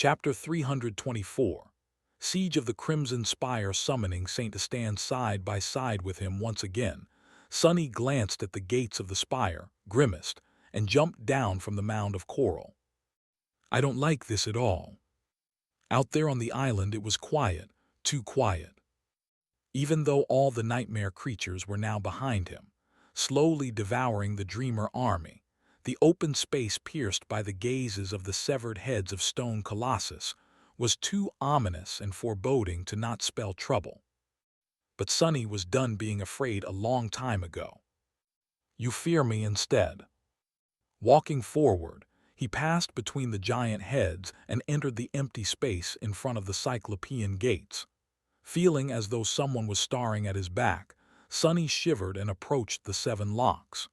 Chapter 324. Siege of the Crimson Spire. Summoning Saint to stand side by side with him once again, Sunny glanced at the gates of the spire, grimaced, and jumped down from the mound of coral. I don't like this at all. Out there on the island it was quiet, too quiet. Even though all the nightmare creatures were now behind him, slowly devouring the dreamer army, the open space pierced by the gazes of the severed heads of stone colossus was too ominous and foreboding to not spell trouble. But Sunny was done being afraid a long time ago. You fear me instead. Walking forward, he passed between the giant heads and entered the empty space in front of the Cyclopean gates. Feeling as though someone was staring at his back, Sunny shivered and approached the 7 locks.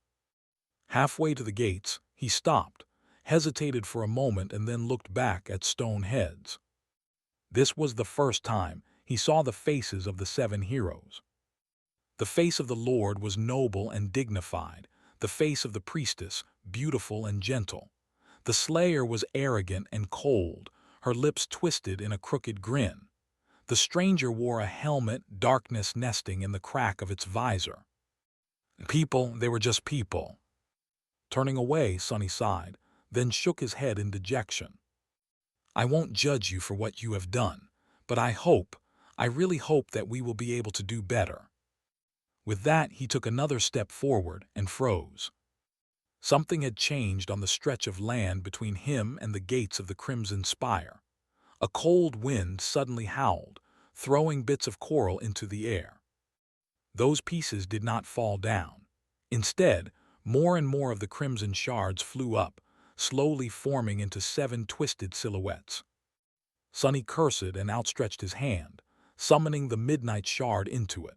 Halfway to the gates, he stopped, hesitated for a moment and then looked back at stone heads. This was the first time he saw the faces of the 7 heroes. The face of the Lord was noble and dignified, the face of the priestess beautiful and gentle. The Slayer was arrogant and cold, her lips twisted in a crooked grin. The stranger wore a helmet, darkness nesting in the crack of its visor. People, they were just people. Turning away, Sunny sighed, then shook his head in dejection. I won't judge you for what you have done, but I really hope that we will be able to do better. With that, he took another step forward and froze. Something had changed on the stretch of land between him and the gates of the Crimson Spire. A cold wind suddenly howled, throwing bits of coral into the air. Those pieces did not fall down. Instead, more and more of the crimson shards flew up, slowly forming into 7 twisted silhouettes. Sunny cursed and outstretched his hand, summoning the midnight shard into it.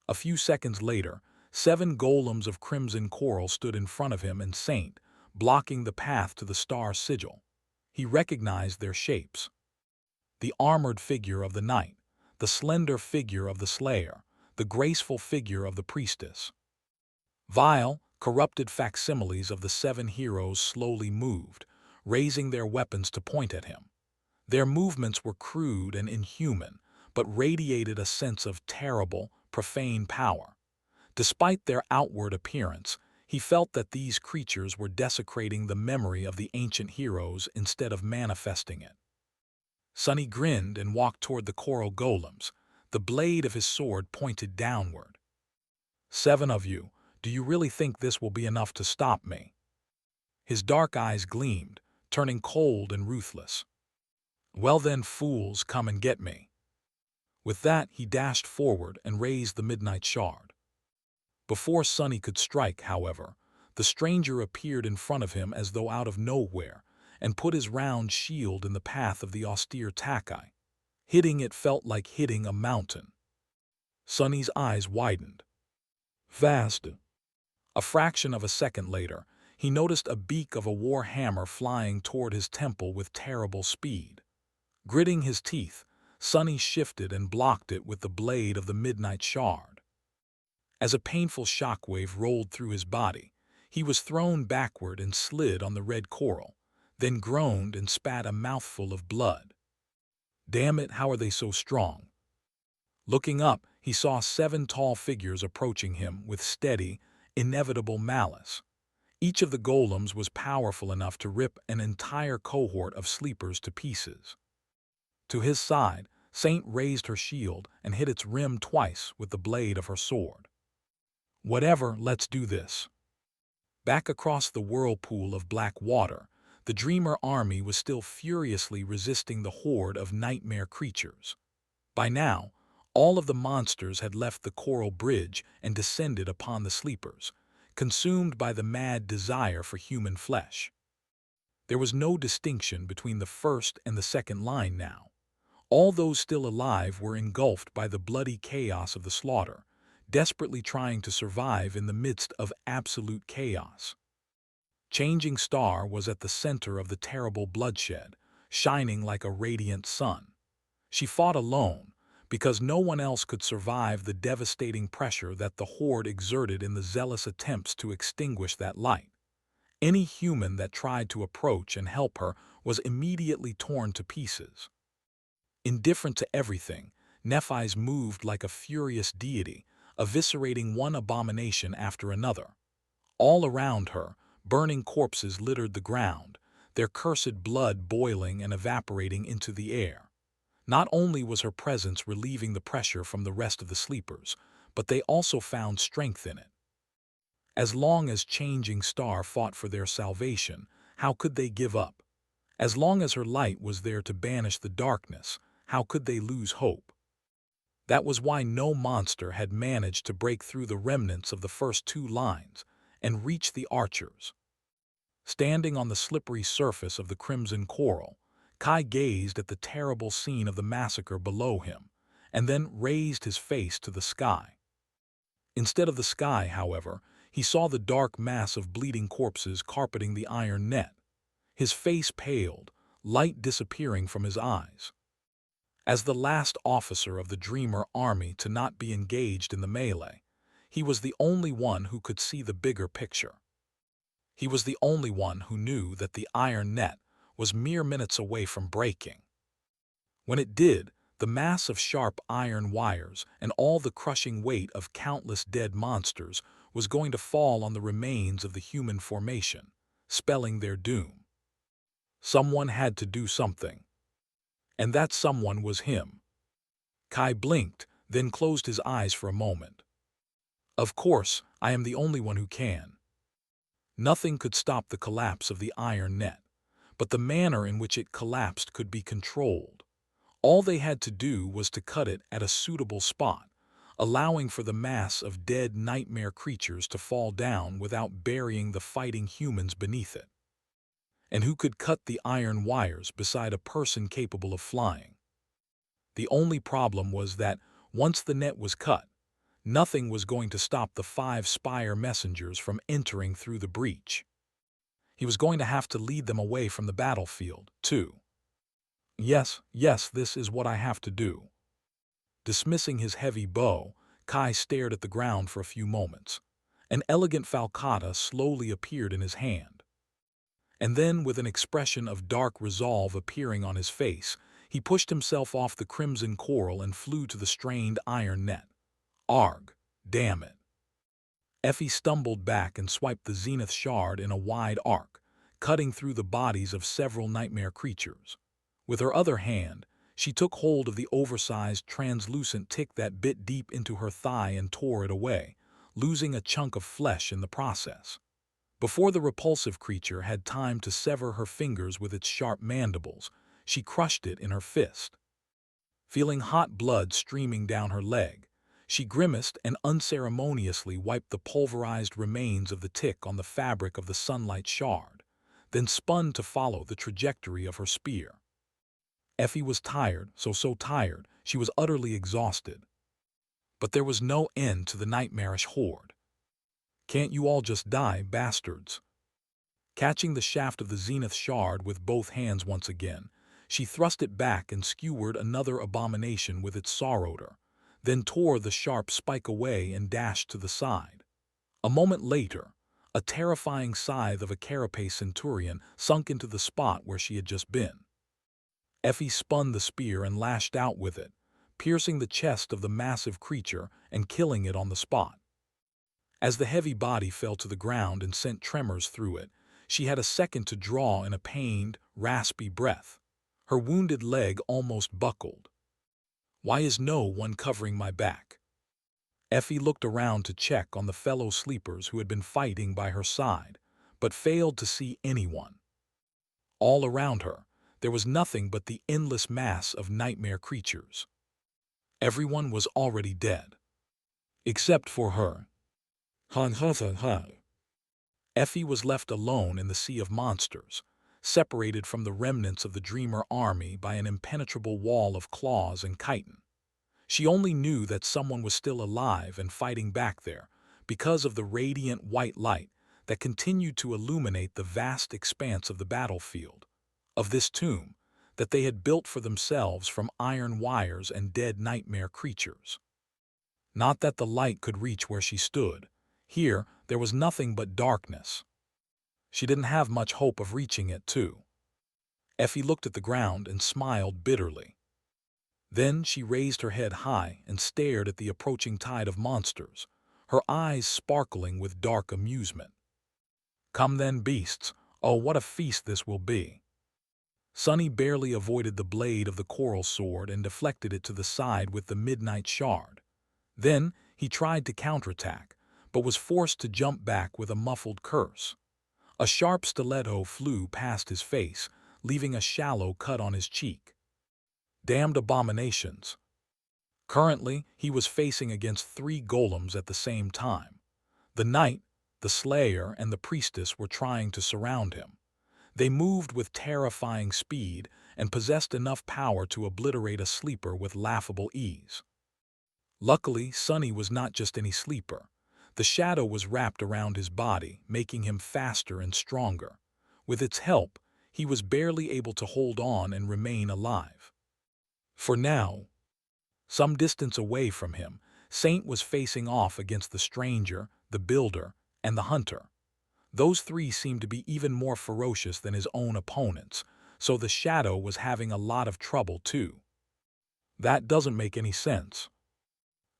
A few seconds later, 7 golems of crimson coral stood in front of him and Saint, blocking the path to the star sigil. He recognized their shapes. The armored figure of the knight, the slender figure of the slayer, the graceful figure of the priestess. Vile, corrupted facsimiles of the 7 heroes slowly moved, raising their weapons to point at him. Their movements were crude and inhuman, but radiated a sense of terrible, profane power. Despite their outward appearance, he felt that these creatures were desecrating the memory of the ancient heroes instead of manifesting it. Sunny grinned and walked toward the coral golems, the blade of his sword pointed downward. 7 of you, do you really think this will be enough to stop me? His dark eyes gleamed, turning cold and ruthless. Well then, fools, come and get me. With that, he dashed forward and raised the midnight shard. Before Sunny could strike, however, the stranger appeared in front of him as though out of nowhere and put his round shield in the path of the austere Takai. Hitting it felt like hitting a mountain. Sunny's eyes widened. Fast. A fraction of a second later, he noticed a beak of a war hammer flying toward his temple with terrible speed. Gritting his teeth, Sunny shifted and blocked it with the blade of the midnight shard. As a painful shockwave rolled through his body, he was thrown backward and slid on the red coral, then groaned and spat a mouthful of blood. Damn it, how are they so strong? Looking up, he saw 7 tall figures approaching him with steady, inevitable malice. Each of the golems was powerful enough to rip an entire cohort of sleepers to pieces. To his side, Saint raised her shield and hit its rim twice with the blade of her sword. Whatever, let's do this. Back across the whirlpool of black water, the Dreamer army was still furiously resisting the horde of nightmare creatures. By now, all of the monsters had left the coral bridge and descended upon the sleepers, consumed by the mad desire for human flesh. There was no distinction between the first and the second line now. All those still alive were engulfed by the bloody chaos of the slaughter, desperately trying to survive in the midst of absolute chaos. Changing Star was at the center of the terrible bloodshed, shining like a radiant sun. She fought alone, because no one else could survive the devastating pressure that the horde exerted in the zealous attempts to extinguish that light. Any human that tried to approach and help her was immediately torn to pieces. Indifferent to everything, Nephis moved like a furious deity, eviscerating one abomination after another. All around her, burning corpses littered the ground, their cursed blood boiling and evaporating into the air. Not only was her presence relieving the pressure from the rest of the sleepers, but they also found strength in it. As long as Changing Star fought for their salvation, how could they give up? As long as her light was there to banish the darkness, how could they lose hope? That was why no monster had managed to break through the remnants of the first two lines and reach the archers. Standing on the slippery surface of the crimson coral, Kai gazed at the terrible scene of the massacre below him, and then raised his face to the sky. Instead of the sky, however, he saw the dark mass of bleeding corpses carpeting the iron net. His face paled, light disappearing from his eyes. As the last officer of the Dreamer army to not be engaged in the melee, he was the only one who could see the bigger picture. He was the only one who knew that the iron net was mere minutes away from breaking. When it did, the mass of sharp iron wires and all the crushing weight of countless dead monsters was going to fall on the remains of the human formation, spelling their doom. Someone had to do something. And that someone was him. Kai blinked, then closed his eyes for a moment. Of course, I am the only one who can. Nothing could stop the collapse of the iron net, but the manner in which it collapsed could be controlled. All they had to do was to cut it at a suitable spot, allowing for the mass of dead nightmare creatures to fall down without burying the fighting humans beneath it. And who could cut the iron wires beside a person capable of flying? The only problem was that, once the net was cut, nothing was going to stop the 5 spire messengers from entering through the breach. He was going to have to lead them away from the battlefield, too. Yes, this is what I have to do. Dismissing his heavy bow, Kai stared at the ground for a few moments. An elegant falcata slowly appeared in his hand. And then, with an expression of dark resolve appearing on his face, he pushed himself off the crimson coral and flew to the strained iron net. Arg, damn it. Effie stumbled back and swiped the zenith shard in a wide arc, cutting through the bodies of several nightmare creatures. With her other hand, she took hold of the oversized translucent tick that bit deep into her thigh and tore it away, losing a chunk of flesh in the process. Before the repulsive creature had time to sever her fingers with its sharp mandibles, she crushed it in her fist. Feeling hot blood streaming down her leg, she grimaced and unceremoniously wiped the pulverized remains of the tick on the fabric of the sunlight shard, then spun to follow the trajectory of her spear. Effie was tired, so tired, she was utterly exhausted. But there was no end to the nightmarish horde. Can't you all just die, bastards? Catching the shaft of the zenith shard with both hands once again, she thrust it back and skewered another abomination with its sauroder, then tore the sharp spike away and dashed to the side. A moment later, a terrifying scythe of a carapace centurion sunk into the spot where she had just been. Effie spun the spear and lashed out with it, piercing the chest of the massive creature and killing it on the spot. As the heavy body fell to the ground and sent tremors through it, she had a second to draw in a pained, raspy breath. Her wounded leg almost buckled. Why is no one covering my back? Effie looked around to check on the fellow sleepers who had been fighting by her side, but failed to see anyone. All around her, there was nothing but the endless mass of nightmare creatures. Everyone was already dead. Except for her. Effie was left alone in the sea of monsters, separated from the remnants of the Dreamer army by an impenetrable wall of claws and chitin. She only knew that someone was still alive and fighting back there because of the radiant white light that continued to illuminate the vast expanse of the battlefield, of this tomb that they had built for themselves from iron wires and dead nightmare creatures. Not that the light could reach where she stood. Here, there was nothing but darkness. She didn't have much hope of reaching it, too. Effie looked at the ground and smiled bitterly. Then she raised her head high and stared at the approaching tide of monsters, her eyes sparkling with dark amusement. "Come then, beasts. Oh, what a feast this will be." Sunny barely avoided the blade of the coral sword and deflected it to the side with the midnight shard. Then he tried to counterattack, but was forced to jump back with a muffled curse. A sharp stiletto flew past his face, leaving a shallow cut on his cheek. Damned abominations. Currently, he was facing against 3 golems at the same time. The knight, the slayer, and the priestess were trying to surround him. They moved with terrifying speed and possessed enough power to obliterate a sleeper with laughable ease. Luckily, Sunny was not just any sleeper. The shadow was wrapped around his body, making him faster and stronger. With its help, he was barely able to hold on and remain alive. For now, some distance away from him, Saint was facing off against the stranger, the builder, and the hunter. Those 3 seemed to be even more ferocious than his own opponents, so the shadow was having a lot of trouble too. That doesn't make any sense.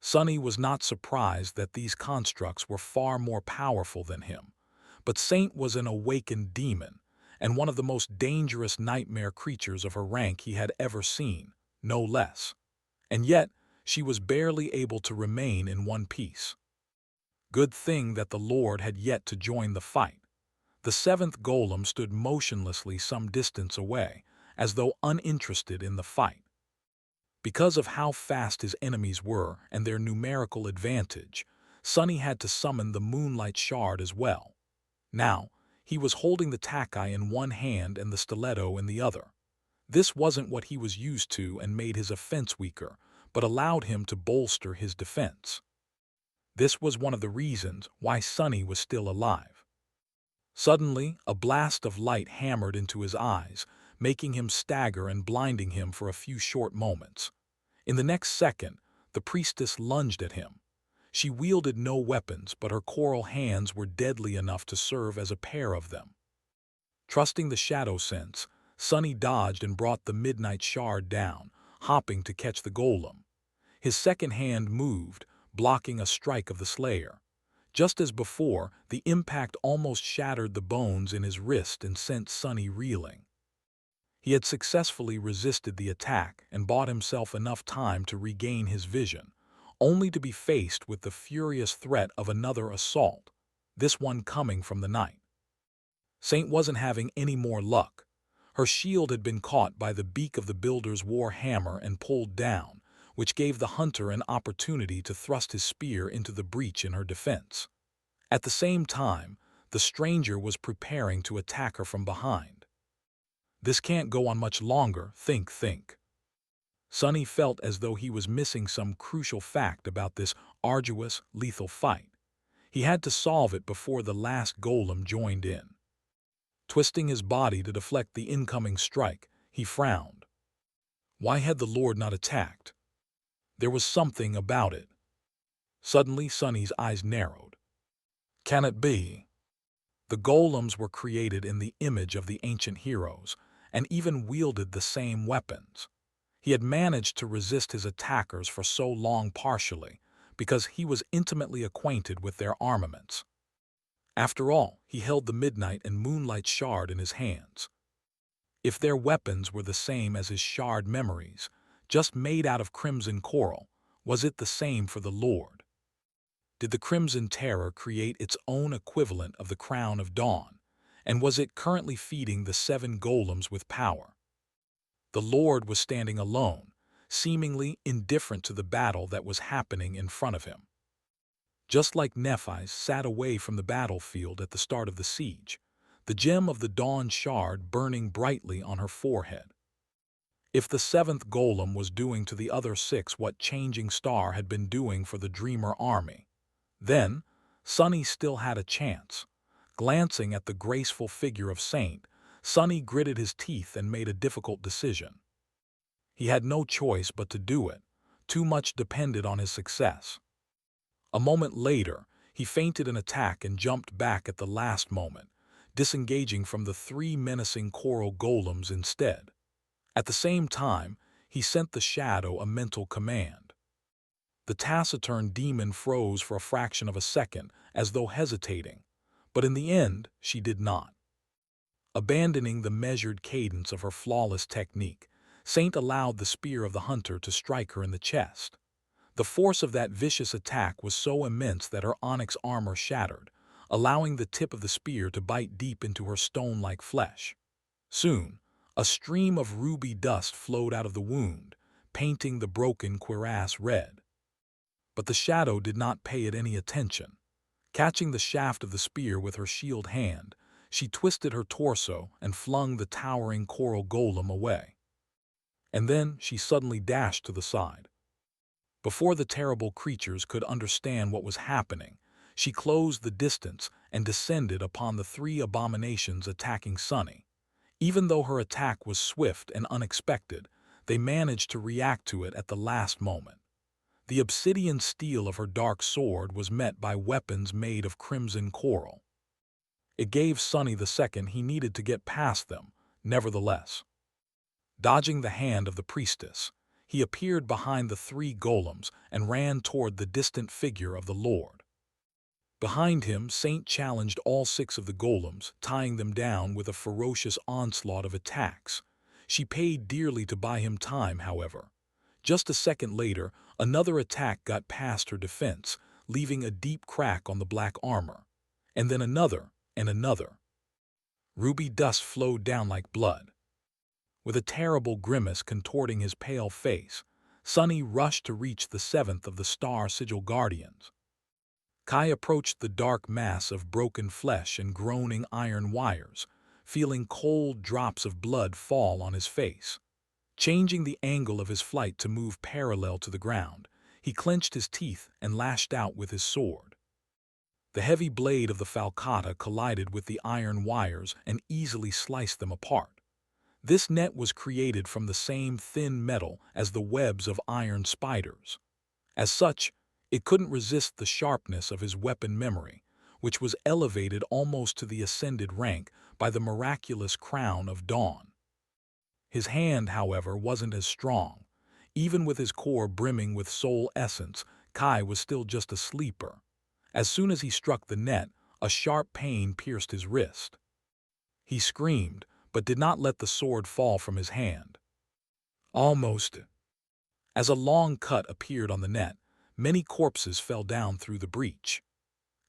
Sunny was not surprised that these constructs were far more powerful than him, but Saint was an awakened demon, and one of the most dangerous nightmare creatures of her rank he had ever seen, no less. And yet, she was barely able to remain in one piece. Good thing that the Lord had yet to join the fight. The 7th golem stood motionlessly some distance away, as though uninterested in the fight. Because of how fast his enemies were and their numerical advantage, Sunny had to summon the Moonlight Shard as well. Now, he was holding the takai in one hand and the stiletto in the other. This wasn't what he was used to and made his offense weaker, but allowed him to bolster his defense. This was one of the reasons why Sunny was still alive. Suddenly, a blast of light hammered into his eyes, making him stagger and blinding him for a few short moments. In the next second, the priestess lunged at him. She wielded no weapons, but her coral hands were deadly enough to serve as a pair of them. Trusting the shadow sense, Sunny dodged and brought the midnight shard down, hopping to catch the golem. His second hand moved, blocking a strike of the slayer. Just as before, the impact almost shattered the bones in his wrist and sent Sunny reeling. He had successfully resisted the attack and bought himself enough time to regain his vision, only to be faced with the furious threat of another assault, this one coming from the night. Saint wasn't having any more luck. Her shield had been caught by the beak of the builder's war hammer and pulled down, which gave the hunter an opportunity to thrust his spear into the breach in her defense. At the same time, the stranger was preparing to attack her from behind. This can't go on much longer, think. Sunny felt as though he was missing some crucial fact about this arduous, lethal fight. He had to solve it before the last golem joined in. Twisting his body to deflect the incoming strike, he frowned. Why had the Lord not attacked? There was something about it. Suddenly, Sunny's eyes narrowed. Can it be? The golems were created in the image of the ancient heroes, and even wielded the same weapons. He had managed to resist his attackers for so long partially, because he was intimately acquainted with their armaments. After all, he held the Midnight and Moonlight Shard in his hands. If their weapons were the same as his shard memories, just made out of crimson coral, was it the same for the Lord? Did the Crimson Terror create its own equivalent of the Crown of Dawn, and was it currently feeding the 7 golems with power? The Lord was standing alone, seemingly indifferent to the battle that was happening in front of him. Just like Nephis sat away from the battlefield at the start of the siege, the gem of the Dawn Shard burning brightly on her forehead. If the 7th golem was doing to the other 6 what Changing Star had been doing for the Dreamer army, then Sunny still had a chance. Glancing at the graceful figure of Saint, Sunny gritted his teeth and made a difficult decision. He had no choice but to do it. Too much depended on his success. A moment later, he feinted an attack and jumped back at the last moment, disengaging from the three menacing coral golems instead. At the same time, he sent the shadow a mental command. The taciturn demon froze for a fraction of a second, as though hesitating, but in the end she did not. Abandoning the measured cadence of her flawless technique, Saint allowed the spear of the hunter to strike her in the chest. The force of that vicious attack was so immense that her onyx armor shattered, allowing the tip of the spear to bite deep into her stone-like flesh. Soon, a stream of ruby dust flowed out of the wound, painting the broken cuirass red. But the shadow did not pay it any attention. Catching the shaft of the spear with her shield hand, she twisted her torso and flung the towering coral golem away. And then she suddenly dashed to the side. Before the terrible creatures could understand what was happening, she closed the distance and descended upon the three abominations attacking Sunny. Even though her attack was swift and unexpected, they managed to react to it at the last moment. The obsidian steel of her dark sword was met by weapons made of crimson coral. It gave Sunny the second he needed to get past them, nevertheless. Dodging the hand of the priestess, he appeared behind the three golems and ran toward the distant figure of the Lord. Behind him, Saint challenged all six of the golems, tying them down with a ferocious onslaught of attacks. She paid dearly to buy him time, however. Just a second later, another attack got past her defense, leaving a deep crack on the black armor. And then another, and another. Ruby dust flowed down like blood. With a terrible grimace contorting his pale face, Sunny rushed to reach the seventh of the Star Sigil Guardians. Kai approached the dark mass of broken flesh and groaning iron wires, feeling cold drops of blood fall on his face. Changing the angle of his flight to move parallel to the ground, he clenched his teeth and lashed out with his sword. The heavy blade of the falcata collided with the iron wires and easily sliced them apart. This net was created from the same thin metal as the webs of iron spiders. As such, it couldn't resist the sharpness of his weapon memory, which was elevated almost to the ascended rank by the miraculous crown of dawn. His hand, however, wasn't as strong. Even with his core brimming with soul essence, Kai was still just a sleeper. As soon as he struck the net, a sharp pain pierced his wrist. He screamed, but did not let the sword fall from his hand. Almost. As a long cut appeared on the net, many corpses fell down through the breach.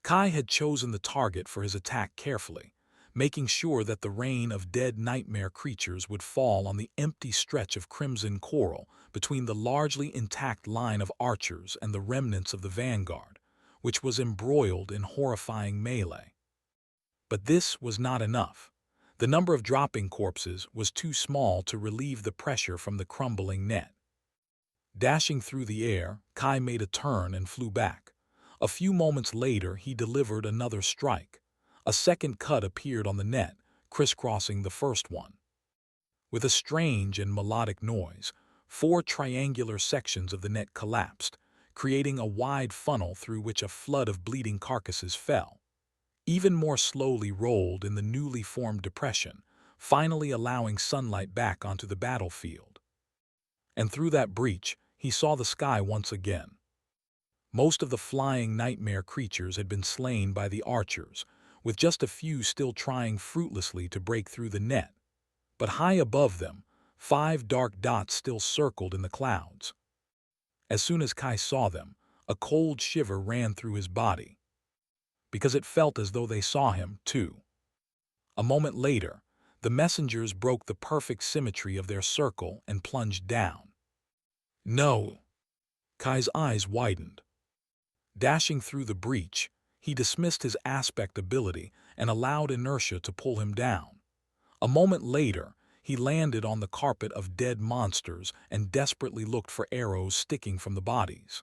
Kai had chosen the target for his attack carefully, making sure that the rain of dead nightmare creatures would fall on the empty stretch of crimson coral between the largely intact line of archers and the remnants of the vanguard, which was embroiled in horrifying melee. But this was not enough. The number of dropping corpses was too small to relieve the pressure from the crumbling net. Dashing through the air, Kai made a turn and flew back. A few moments later, he delivered another strike. A second cut appeared on the net, crisscrossing the first one. With a strange and melodic noise, 4 triangular sections of the net collapsed, creating a wide funnel through which a flood of bleeding carcasses fell. Even more slowly rolled in the newly formed depression, finally allowing sunlight back onto the battlefield. And through that breach, he saw the sky once again. Most of the flying nightmare creatures had been slain by the archers, with just a few still trying fruitlessly to break through the net. But high above them, 5 dark dots still circled in the clouds. As soon as Kai saw them, a cold shiver ran through his body, because it felt as though they saw him, too. A moment later, the messengers broke the perfect symmetry of their circle and plunged down. No! Kai's eyes widened. Dashing through the breach, he dismissed his aspect ability and allowed inertia to pull him down. A moment later, he landed on the carpet of dead monsters and desperately looked for arrows sticking from the bodies.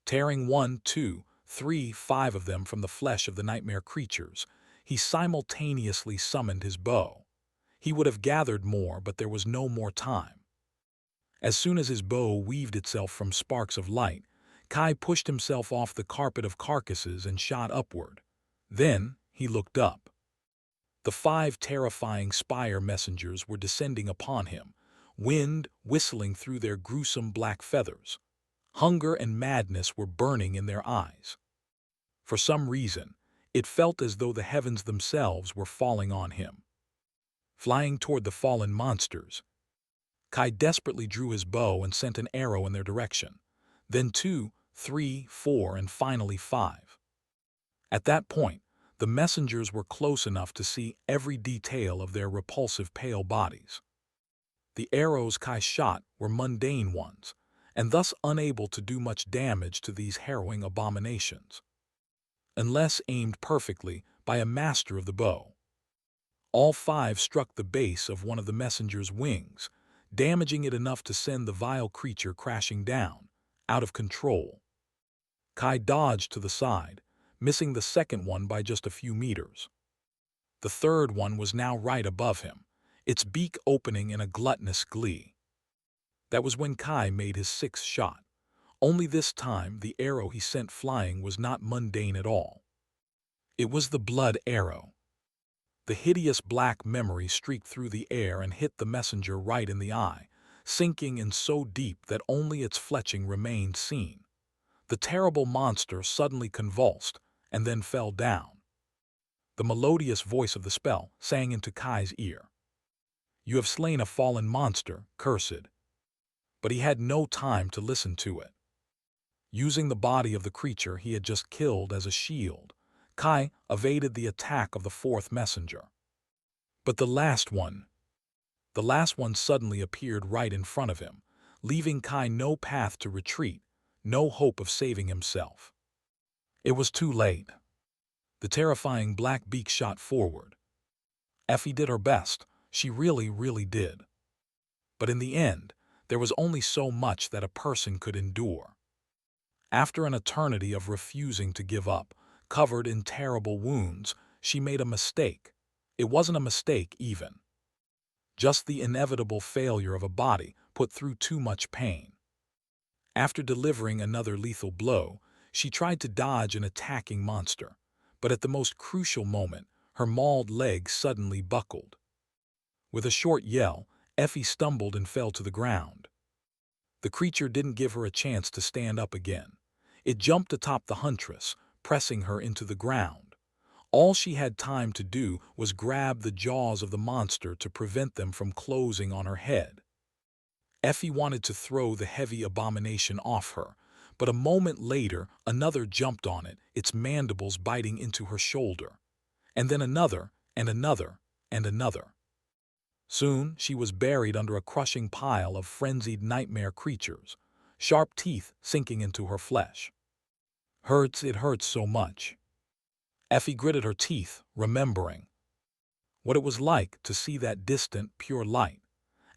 Tearing 1, 2, 3, 5 of them from the flesh of the nightmare creatures, he simultaneously summoned his bow. He would have gathered more, but there was no more time. As soon as his bow weaved itself from sparks of light, Kai pushed himself off the carpet of carcasses and shot upward. Then he looked up. The 5 terrifying spire messengers were descending upon him, wind whistling through their gruesome black feathers. Hunger and madness were burning in their eyes. For some reason, it felt as though the heavens themselves were falling on him. Flying toward the fallen monsters, Kai desperately drew his bow and sent an arrow in their direction. Then 2, 3, 4, and finally 5. At that point, the messengers were close enough to see every detail of their repulsive pale bodies. The arrows Kai shot were mundane ones, and thus unable to do much damage to these harrowing abominations, unless aimed perfectly by a master of the bow. All 5 struck the base of one of the messenger's wings, damaging it enough to send the vile creature crashing down, out of control. Kai dodged to the side, missing the second one by just a few meters. The third one was now right above him, its beak opening in a gluttonous glee. That was when Kai made his 6th shot. Only this time the arrow he sent flying was not mundane at all. It was the blood arrow. The hideous black memory streaked through the air and hit the messenger right in the eye, sinking in so deep that only its fletching remained seen. The terrible monster suddenly convulsed and then fell down. The melodious voice of the spell sang into Kai's ear. "You have slain a fallen monster, cursed." But he had no time to listen to it. Using the body of the creature he had just killed as a shield, Kai evaded the attack of the 4th messenger. But the last one suddenly appeared right in front of him, leaving Kai no path to retreat, no hope of saving himself. It was too late. The terrifying black beak shot forward. Effie did her best, she really did. But in the end, there was only so much that a person could endure. After an eternity of refusing to give up, covered in terrible wounds, she made a mistake. It wasn't a mistake even. Just the inevitable failure of a body put through too much pain. After delivering another lethal blow, she tried to dodge an attacking monster, but at the most crucial moment, her mauled leg suddenly buckled. With a short yell, Effie stumbled and fell to the ground. The creature didn't give her a chance to stand up again. It jumped atop the huntress, pressing her into the ground. All she had time to do was grab the jaws of the monster to prevent them from closing on her head. Effie wanted to throw the heavy abomination off her, but a moment later another jumped on it, its mandibles biting into her shoulder. And then another, and another, and another. Soon she was buried under a crushing pile of frenzied nightmare creatures, sharp teeth sinking into her flesh. It hurts so much. Effie gritted her teeth, remembering what it was like to see that distant, pure light.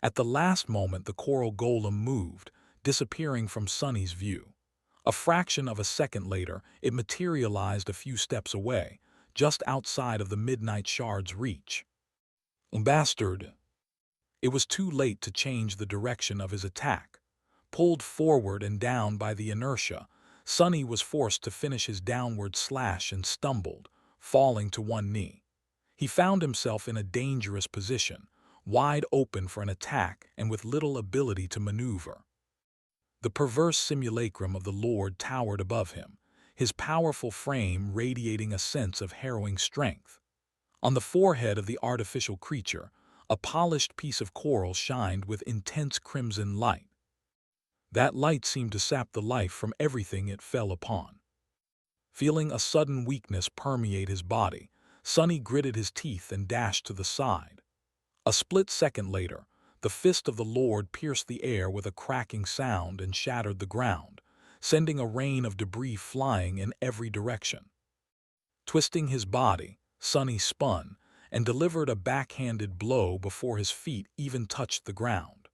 At the last moment the coral golem moved, disappearing from Sunny's view. A fraction of a second later, it materialized a few steps away, just outside of the Midnight Shard's reach. Bastard! It was too late to change the direction of his attack. Pulled forward and down by the inertia, Sunny was forced to finish his downward slash and stumbled, falling to one knee. He found himself in a dangerous position, wide open for an attack and with little ability to maneuver. The perverse simulacrum of the Lord towered above him, his powerful frame radiating a sense of harrowing strength. On the forehead of the artificial creature, a polished piece of coral shined with intense crimson light. That light seemed to sap the life from everything it fell upon. Feeling a sudden weakness permeate his body, Sunny gritted his teeth and dashed to the side. A split second later, the fist of the Lord pierced the air with a cracking sound and shattered the ground, sending a rain of debris flying in every direction. Twisting his body, Sunny spun and delivered a backhanded blow before his feet even touched the ground.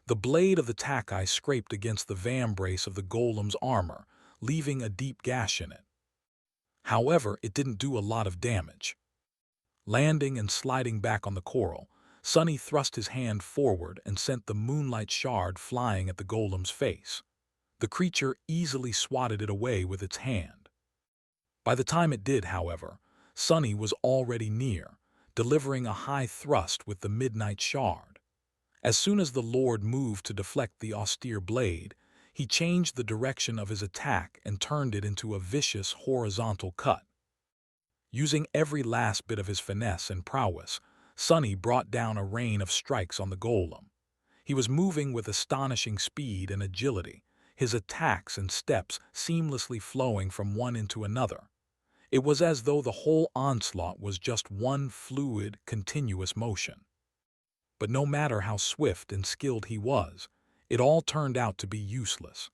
The blade of the takai scraped against the vambrace of the golem's armor, leaving a deep gash in it. However, it didn't do a lot of damage. Landing and sliding back on the coral, Sunny thrust his hand forward and sent the moonlight shard flying at the golem's face. The creature easily swatted it away with its hand. By the time it did, however, Sunny was already near, delivering a high thrust with the midnight shard. As soon as the Lord moved to deflect the austere blade, he changed the direction of his attack and turned it into a vicious horizontal cut. Using every last bit of his finesse and prowess, Sonny brought down a rain of strikes on the golem. He was moving with astonishing speed and agility, his attacks and steps seamlessly flowing from one into another. It was as though the whole onslaught was just one fluid, continuous motion. But no matter how swift and skilled he was, it all turned out to be useless.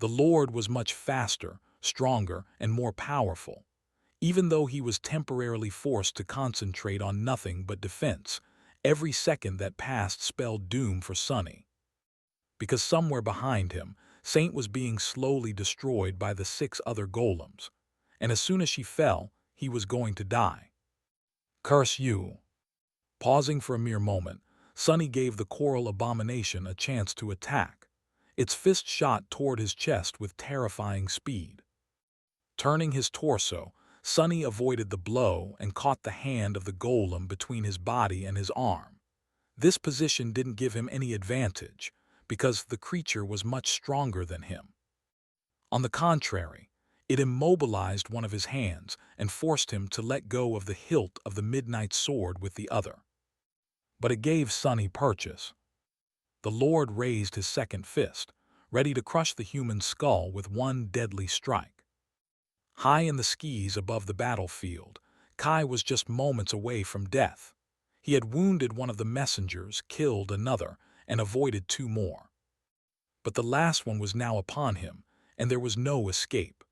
The Lord was much faster, stronger, and more powerful. Even though he was temporarily forced to concentrate on nothing but defense, every second that passed spelled doom for Sonny. Because somewhere behind him, Saint was being slowly destroyed by the 6 other golems, and as soon as she fell, he was going to die. Curse you! Pausing for a mere moment, Sonny gave the coral abomination a chance to attack. Its fist shot toward his chest with terrifying speed. Turning his torso, Sonny avoided the blow and caught the hand of the golem between his body and his arm. This position didn't give him any advantage, because the creature was much stronger than him. On the contrary, it immobilized one of his hands and forced him to let go of the hilt of the midnight sword with the other. But it gave Sonny purchase. The Lord raised his second fist, ready to crush the human skull with one deadly strike. High in the skies above the battlefield, Kai was just moments away from death. He had wounded one of the messengers, killed another, and avoided 2 more. But the last one was now upon him, and there was no escape.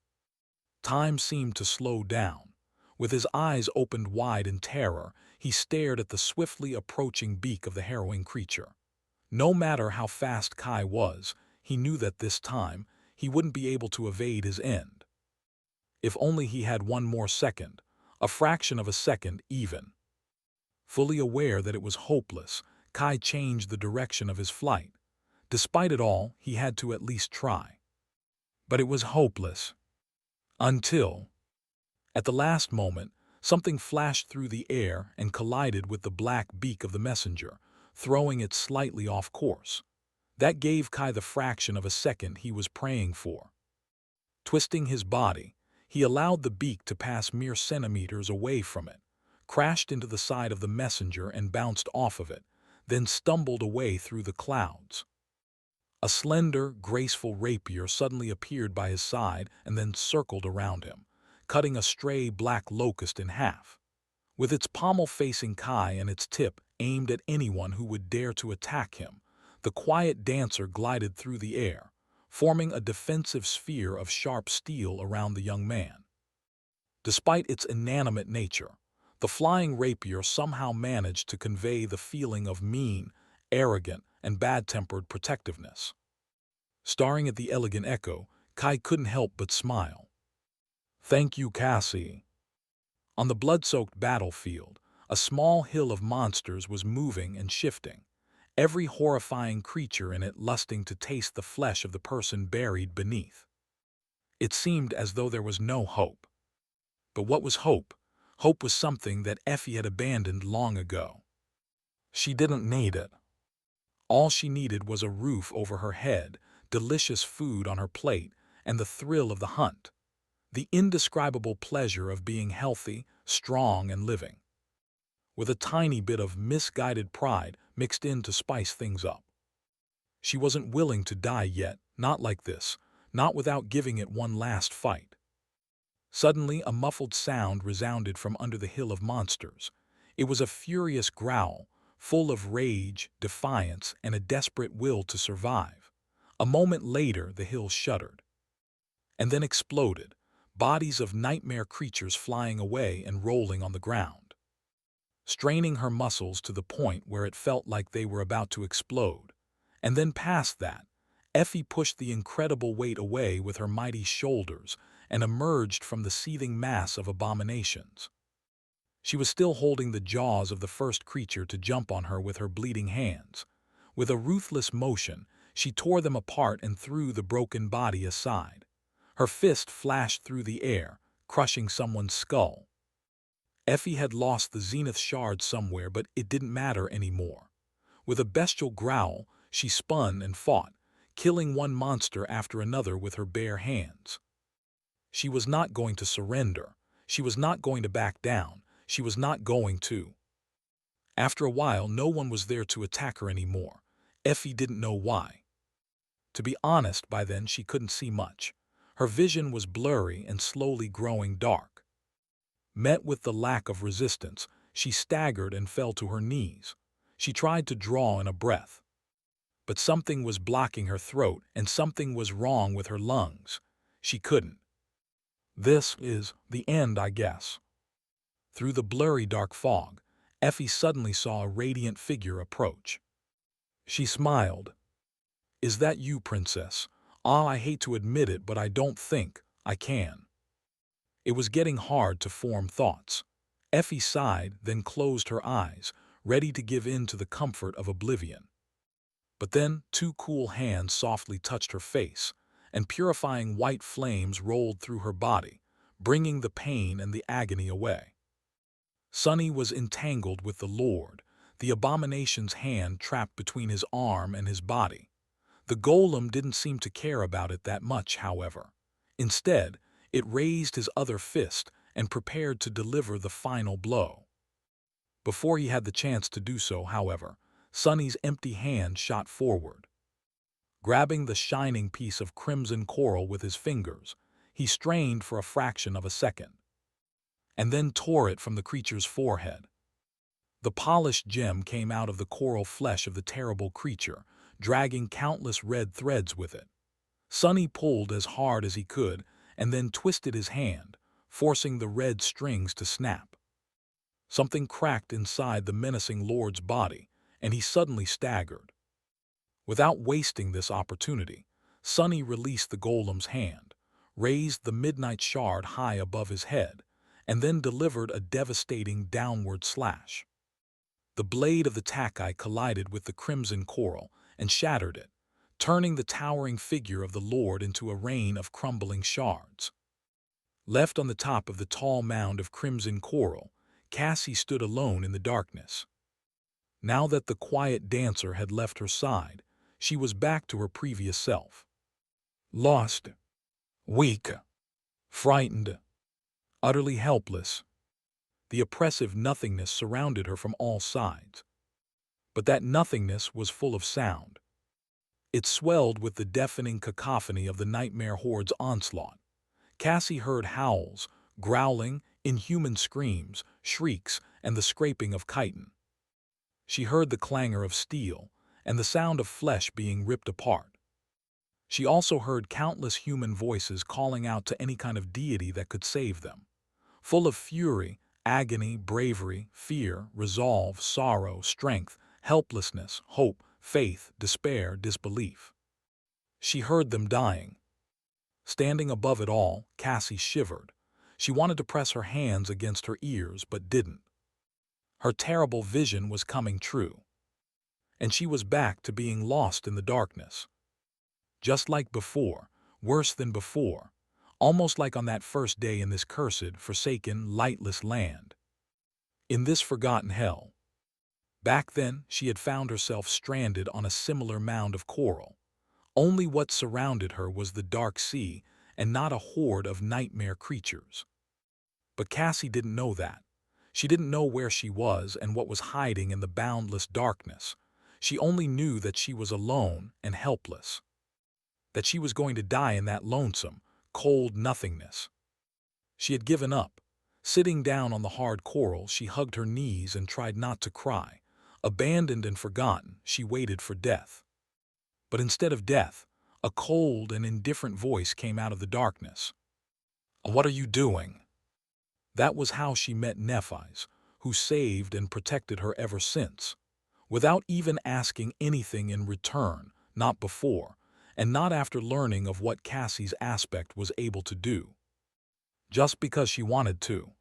Time seemed to slow down. With his eyes opened wide in terror, he stared at the swiftly approaching beak of the harrowing creature. No matter how fast Kai was, he knew that this time he wouldn't be able to evade his end. If only he had 1 more second, a fraction of a second even. Fully aware that it was hopeless, Kai changed the direction of his flight. Despite it all, he had to at least try. But it was hopeless. Until, at the last moment, something flashed through the air and collided with the black beak of the messenger, throwing it slightly off course. That gave Kai the fraction of a second he was praying for. Twisting his body, he allowed the beak to pass mere centimeters away from it, crashed into the side of the messenger and bounced off of it, then stumbled away through the clouds. A slender, graceful rapier suddenly appeared by his side and then circled around him, cutting a stray black locust in half. With its pommel facing Kai and its tip aimed at anyone who would dare to attack him, the quiet dancer glided through the air, forming a defensive sphere of sharp steel around the young man. Despite its inanimate nature, the flying rapier somehow managed to convey the feeling of mean, arrogant, and bad-tempered protectiveness. Staring at the elegant echo, Kai couldn't help but smile. "Thank you, Cassie." On the blood-soaked battlefield, a small hill of monsters was moving and shifting, every horrifying creature in it lusting to taste the flesh of the person buried beneath. It seemed as though there was no hope. But what was hope? Hope was something that Effie had abandoned long ago. She didn't need it. All she needed was a roof over her head, delicious food on her plate, and the thrill of the hunt. The indescribable pleasure of being healthy, strong, and living. With a tiny bit of misguided pride mixed in to spice things up. She wasn't willing to die yet, not like this, not without giving it one last fight. Suddenly, a muffled sound resounded from under the hill of monsters. It was a furious growl, full of rage, defiance, and a desperate will to survive. A moment later, the hill shuddered. And then exploded, bodies of nightmare creatures flying away and rolling on the ground. Straining her muscles to the point where it felt like they were about to explode. And then past that, Effie pushed the incredible weight away with her mighty shoulders and emerged from the seething mass of abominations. She was still holding the jaws of the first creature to jump on her with her bleeding hands. With a ruthless motion, she tore them apart and threw the broken body aside. Her fist flashed through the air, crushing someone's skull. Effie had lost the Zenith shard somewhere, but it didn't matter anymore. With a bestial growl, she spun and fought, killing one monster after another with her bare hands. She was not going to surrender. She was not going to back down. She was not going to. After a while, no one was there to attack her anymore. Effie didn't know why. To be honest, by then she couldn't see much. Her vision was blurry and slowly growing dark. Met with the lack of resistance, she staggered and fell to her knees. She tried to draw in a breath. But something was blocking her throat and something was wrong with her lungs. She couldn't. This is the end, I guess. Through the blurry dark fog, Effie suddenly saw a radiant figure approach. She smiled. "Is that you, Princess? Ah, I hate to admit it, but I don't think I can." It was getting hard to form thoughts. Effie sighed, then closed her eyes, ready to give in to the comfort of oblivion. But then 2 cool hands softly touched her face, and purifying white flames rolled through her body, bringing the pain and the agony away. Sunny was entangled with the Lord, the abomination's hand trapped between his arm and his body. The golem didn't seem to care about it that much, however. Instead, it raised his other fist and prepared to deliver the final blow. Before he had the chance to do so, however, Sunny's empty hand shot forward. Grabbing the shining piece of crimson coral with his fingers, he strained for a fraction of a second, and then tore it from the creature's forehead. The polished gem came out of the coral flesh of the terrible creature, dragging countless red threads with it. Sunny pulled as hard as he could and then twisted his hand, forcing the red strings to snap. Something cracked inside the menacing lord's body, and he suddenly staggered. Without wasting this opportunity, Sunny released the golem's hand, raised the midnight shard high above his head, and then delivered a devastating downward slash. The blade of the takai collided with the crimson coral and shattered it, turning the towering figure of the Lord into a rain of crumbling shards. Left on the top of the tall mound of crimson coral, Cassie stood alone in the darkness. Now that the quiet dancer had left her side, she was back to her previous self. Lost, weak, frightened, utterly helpless. The oppressive nothingness surrounded her from all sides. But that nothingness was full of sound. It swelled with the deafening cacophony of the nightmare horde's onslaught. Cassie heard howls, growling, inhuman screams, shrieks, and the scraping of chitin. She heard the clangor of steel and the sound of flesh being ripped apart. She also heard countless human voices calling out to any kind of deity that could save them. Full of fury, agony, bravery, fear, resolve, sorrow, strength, helplessness, hope, faith, despair, disbelief. She heard them dying. Standing above it all, Cassie shivered. She wanted to press her hands against her ears, but didn't. Her terrible vision was coming true. And she was back to being lost in the darkness. Just like before, worse than before, almost like on that first day in this cursed, forsaken, lightless land. In this forgotten hell. Back then, she had found herself stranded on a similar mound of coral. Only what surrounded her was the dark sea and not a horde of nightmare creatures. But Cassie didn't know that. She didn't know where she was and what was hiding in the boundless darkness. She only knew that she was alone and helpless. That she was going to die in that lonesome, cold nothingness. She had given up. Sitting down on the hard coral, she hugged her knees and tried not to cry. Abandoned and forgotten, she waited for death. But instead of death, a cold and indifferent voice came out of the darkness. "What are you doing?" That was how she met Nephi's, who saved and protected her ever since. Without even asking anything in return, not before, and not after learning of what Cassie's aspect was able to do. Just because she wanted to.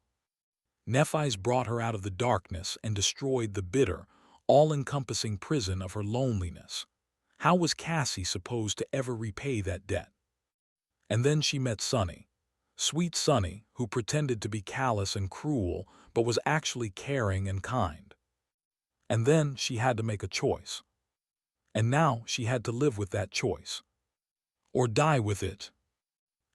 Nephi's brought her out of the darkness and destroyed the bitter, all-encompassing prison of her loneliness. How was Cassie supposed to ever repay that debt? And then she met Sunny. Sweet Sunny, who pretended to be callous and cruel, but was actually caring and kind. And then she had to make a choice. And now she had to live with that choice. Or die with it.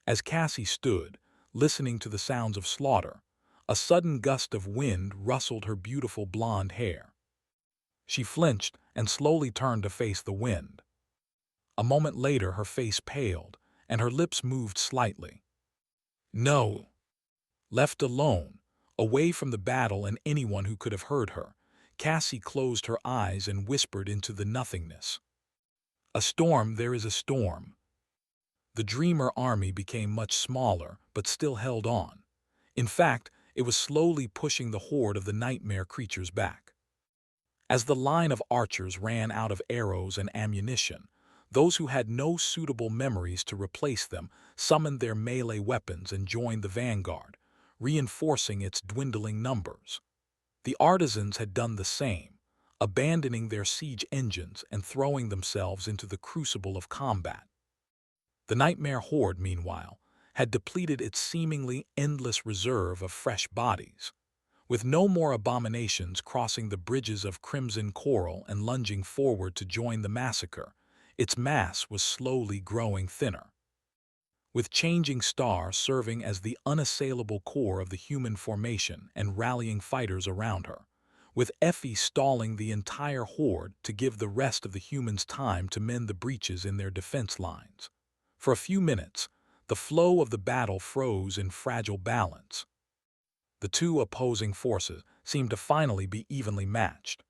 As Cassie stood, listening to the sounds of slaughter, a sudden gust of wind rustled her beautiful blonde hair. She flinched and slowly turned to face the wind. A moment later her face paled, and her lips moved slightly. No. Left alone, away from the battle and anyone who could have heard her, Cassie closed her eyes and whispered into the nothingness. A storm, there is a storm. The Dreamer army became much smaller, but still held on. In fact, it was slowly pushing the horde of the nightmare creatures back. As the line of archers ran out of arrows and ammunition, those who had no suitable memories to replace them summoned their melee weapons and joined the vanguard, reinforcing its dwindling numbers. The artisans had done the same, abandoning their siege engines and throwing themselves into the crucible of combat. The nightmare horde, meanwhile, had depleted its seemingly endless reserve of fresh bodies. With no more abominations crossing the bridges of crimson coral and lunging forward to join the massacre, its mass was slowly growing thinner. With Changing Star serving as the unassailable core of the human formation and rallying fighters around her, with Effie stalling the entire horde to give the rest of the humans time to mend the breaches in their defense lines. For a few minutes, the flow of the battle froze in fragile balance. The two opposing forces seemed to finally be evenly matched.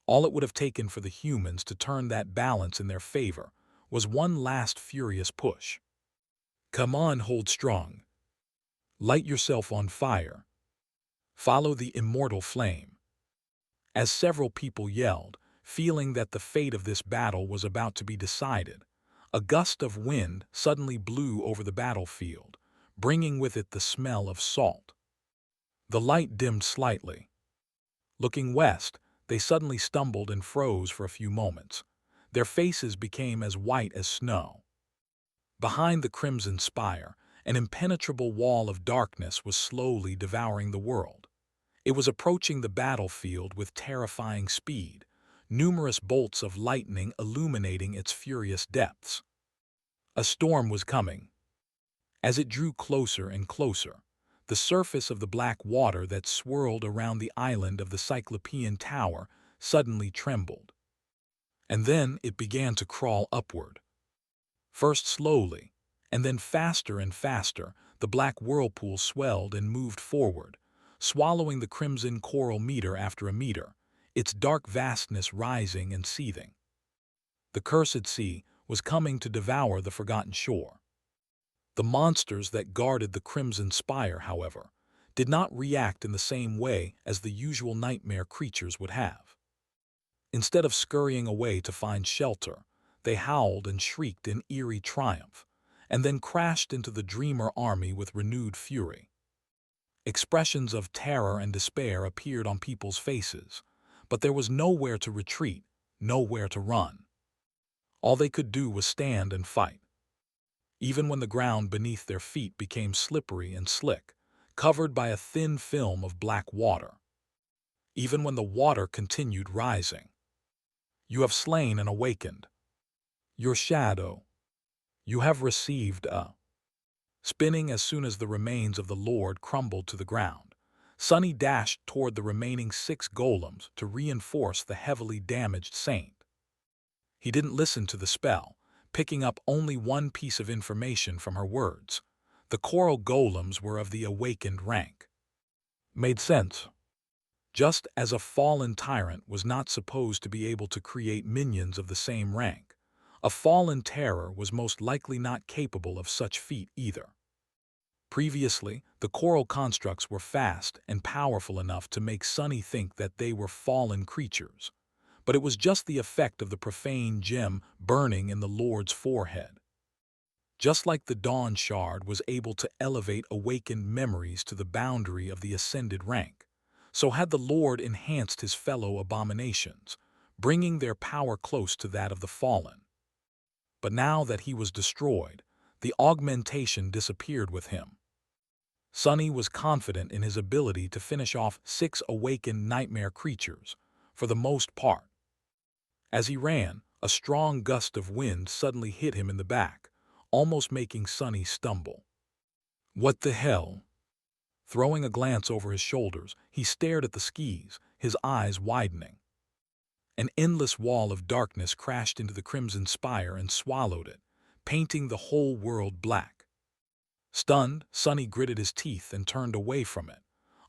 All it would have taken for the humans to turn that balance in their favor was one last furious push. Come on, hold strong. Light yourself on fire. Follow the immortal flame. As several people yelled, feeling that the fate of this battle was about to be decided, a gust of wind suddenly blew over the battlefield, bringing with it the smell of salt. The light dimmed slightly. Looking west, they suddenly stumbled and froze for a few moments. Their faces became as white as snow. Behind the crimson spire, an impenetrable wall of darkness was slowly devouring the world. It was approaching the battlefield with terrifying speed, numerous bolts of lightning illuminating its furious depths. A storm was coming. As it drew closer and closer, the surface of the black water that swirled around the island of the Cyclopean Tower suddenly trembled. And then it began to crawl upward. First slowly, and then faster and faster, the black whirlpool swelled and moved forward, swallowing the crimson coral meter after a meter, its dark vastness rising and seething. The cursed sea was coming to devour the forgotten shore. The monsters that guarded the crimson spire, however, did not react in the same way as the usual nightmare creatures would have. Instead of scurrying away to find shelter, they howled and shrieked in eerie triumph, and then crashed into the Dreamer army with renewed fury. Expressions of terror and despair appeared on people's faces, but there was nowhere to retreat, nowhere to run. All they could do was stand and fight. Even when the ground beneath their feet became slippery and slick, covered by a thin film of black water. Even when the water continued rising. You have slain and awakened. Your shadow. You have received a. Spinning as soon as the remains of the Lord crumbled to the ground, Sunny dashed toward the remaining 6 golems to reinforce the heavily damaged saint. He didn't listen to the spell, picking up only one piece of information from her words. The coral golems were of the awakened rank. Made sense. Just as a fallen tyrant was not supposed to be able to create minions of the same rank, a fallen terror was most likely not capable of such feat either. Previously, the coral constructs were fast and powerful enough to make Sunny think that they were fallen creatures, but it was just the effect of the profane gem burning in the Lord's forehead. Just like the Dawn Shard was able to elevate awakened memories to the boundary of the ascended rank, so had the Lord enhanced his fellow abominations, bringing their power close to that of the fallen. But now that he was destroyed, the augmentation disappeared with him. Sonny was confident in his ability to finish off 6 awakened nightmare creatures, for the most part. As he ran, a strong gust of wind suddenly hit him in the back, almost making Sonny stumble. What the hell? Throwing a glance over his shoulders, he stared at the skis, his eyes widening. An endless wall of darkness crashed into the crimson spire and swallowed it, painting the whole world black. Stunned, Sonny gritted his teeth and turned away from it,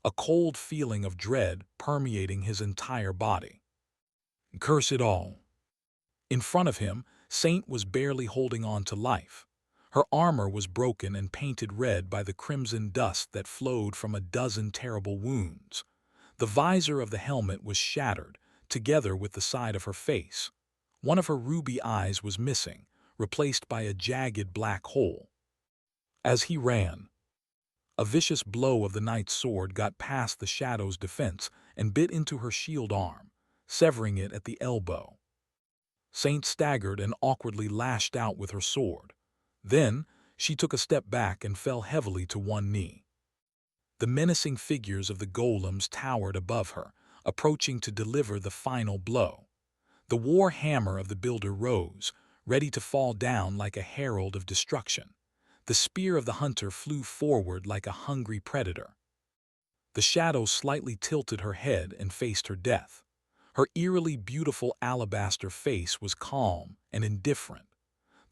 a cold feeling of dread permeating his entire body. Curse it all! In front of him, Saint was barely holding on to life. Her armor was broken and painted red by the crimson dust that flowed from a dozen terrible wounds. The visor of the helmet was shattered, together with the side of her face. One of her ruby eyes was missing, replaced by a jagged black hole. As he ran, a vicious blow of the knight's sword got past the shadow's defense and bit into her shield arm, severing it at the elbow. Saint staggered and awkwardly lashed out with her sword. Then, she took a step back and fell heavily to one knee. The menacing figures of the golems towered above her, approaching to deliver the final blow. The war hammer of the builder rose, ready to fall down like a herald of destruction. The spear of the hunter flew forward like a hungry predator. The shadow slightly tilted her head and faced her death. Her eerily beautiful alabaster face was calm and indifferent.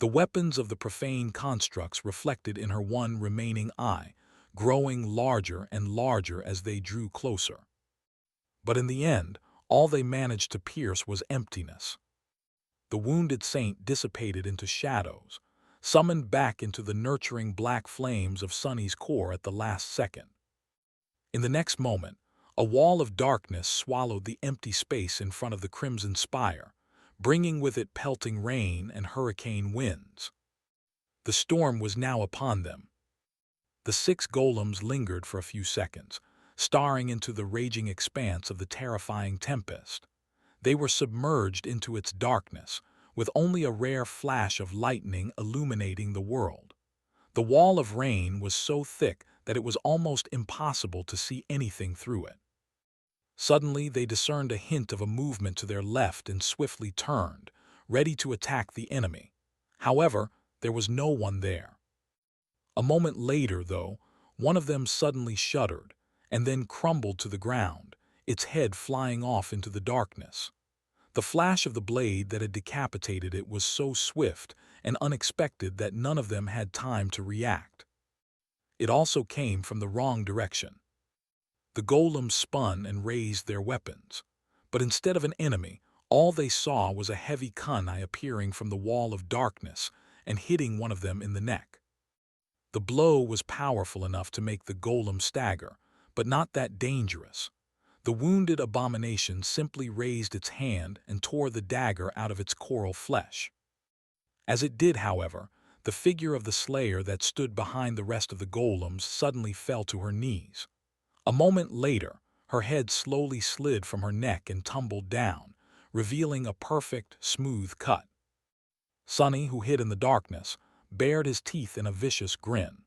The weapons of the profane constructs reflected in her one remaining eye, growing larger and larger as they drew closer. But in the end, all they managed to pierce was emptiness. The wounded saint dissipated into shadows, summoned back into the nurturing black flames of Sonny's core at the last second. In the next moment, a wall of darkness swallowed the empty space in front of the crimson spire, bringing with it pelting rain and hurricane winds. The storm was now upon them. The 6 golems lingered for a few seconds, staring into the raging expanse of the terrifying tempest. They were submerged into its darkness, with only a rare flash of lightning illuminating the world. The wall of rain was so thick that it was almost impossible to see anything through it. Suddenly, they discerned a hint of a movement to their left and swiftly turned, ready to attack the enemy. However, there was no one there. A moment later, though, one of them suddenly shuddered and then crumbled to the ground, its head flying off into the darkness. The flash of the blade that had decapitated it was so swift and unexpected that none of them had time to react. It also came from the wrong direction. The golems spun and raised their weapons, but instead of an enemy, all they saw was a heavy kunai appearing from the wall of darkness and hitting one of them in the neck. The blow was powerful enough to make the golem stagger, but not that dangerous. The wounded abomination simply raised its hand and tore the dagger out of its coral flesh. As it did, however, the figure of the slayer that stood behind the rest of the golems suddenly fell to her knees. A moment later, her head slowly slid from her neck and tumbled down, revealing a perfect, smooth cut. Sonny, who hid in the darkness, bared his teeth in a vicious grin.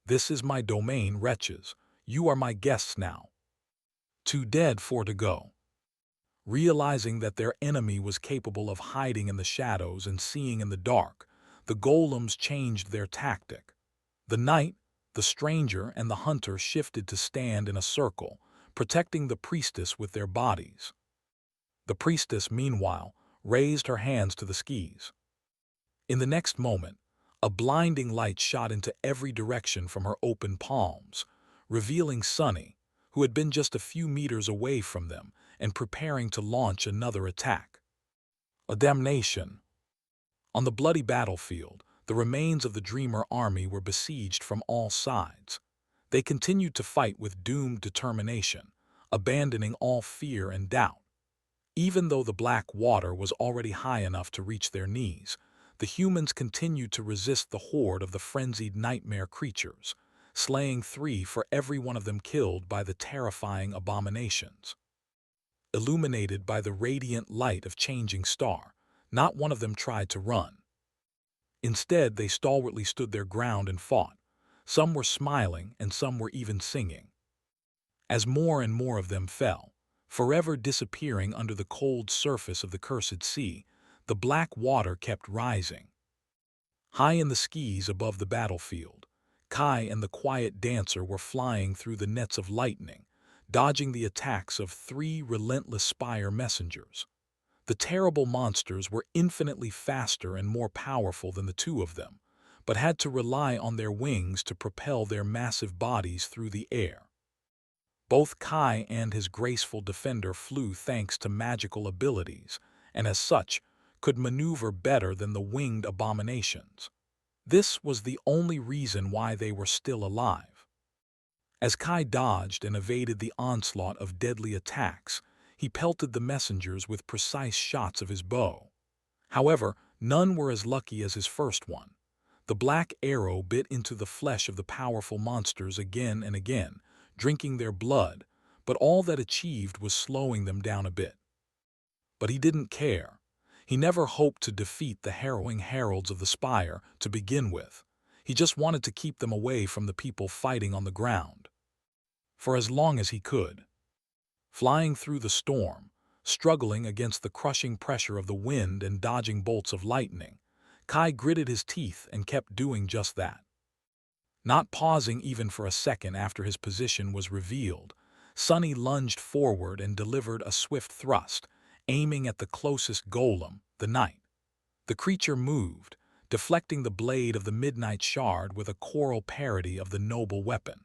"This is my domain, wretches. You are my guests now. Too dead for to go." Realizing that their enemy was capable of hiding in the shadows and seeing in the dark, the golems changed their tactic. The knight, the stranger, and the hunter shifted to stand in a circle, protecting the priestess with their bodies. The priestess, meanwhile, raised her hands to the skis. In the next moment, a blinding light shot into every direction from her open palms, revealing Sonny, who had been just a few meters away from them and preparing to launch another attack. A damnation! On the bloody battlefield, the remains of the Dreamer army were besieged from all sides. They continued to fight with doomed determination, abandoning all fear and doubt. Even though the black water was already high enough to reach their knees, the humans continued to resist the horde of the frenzied nightmare creatures, slaying 3 for every one of them killed by the terrifying abominations. Illuminated by the radiant light of changing star, not one of them tried to run. Instead, they stalwartly stood their ground and fought, Some were smiling and some were even singing. As more and more of them fell, forever disappearing under the cold surface of the cursed sea, the black water kept rising. High in the skies above the battlefield, Kai and the quiet dancer were flying through the nets of lightning, dodging the attacks of 3 relentless spire messengers. The terrible monsters were infinitely faster and more powerful than the two of them, but had to rely on their wings to propel their massive bodies through the air. Both Kai and his graceful defender flew thanks to magical abilities, and as such, could maneuver better than the winged abominations. This was the only reason why they were still alive. As Kai dodged and evaded the onslaught of deadly attacks, he pelted the messengers with precise shots of his bow. However, none were as lucky as his first one. The black arrow bit into the flesh of the powerful monsters again and again, drinking their blood, but all that achieved was slowing them down a bit. But he didn't care. He never hoped to defeat the harrowing heralds of the spire to begin with. He just wanted to keep them away from the people fighting on the ground. For as long as he could. Flying through the storm, struggling against the crushing pressure of the wind and dodging bolts of lightning, Kai gritted his teeth and kept doing just that. Not pausing even for a second after his position was revealed, Sunny lunged forward and delivered a swift thrust, aiming at the closest golem, the knight. The creature moved, deflecting the blade of the midnight shard with a choral parody of the noble weapon.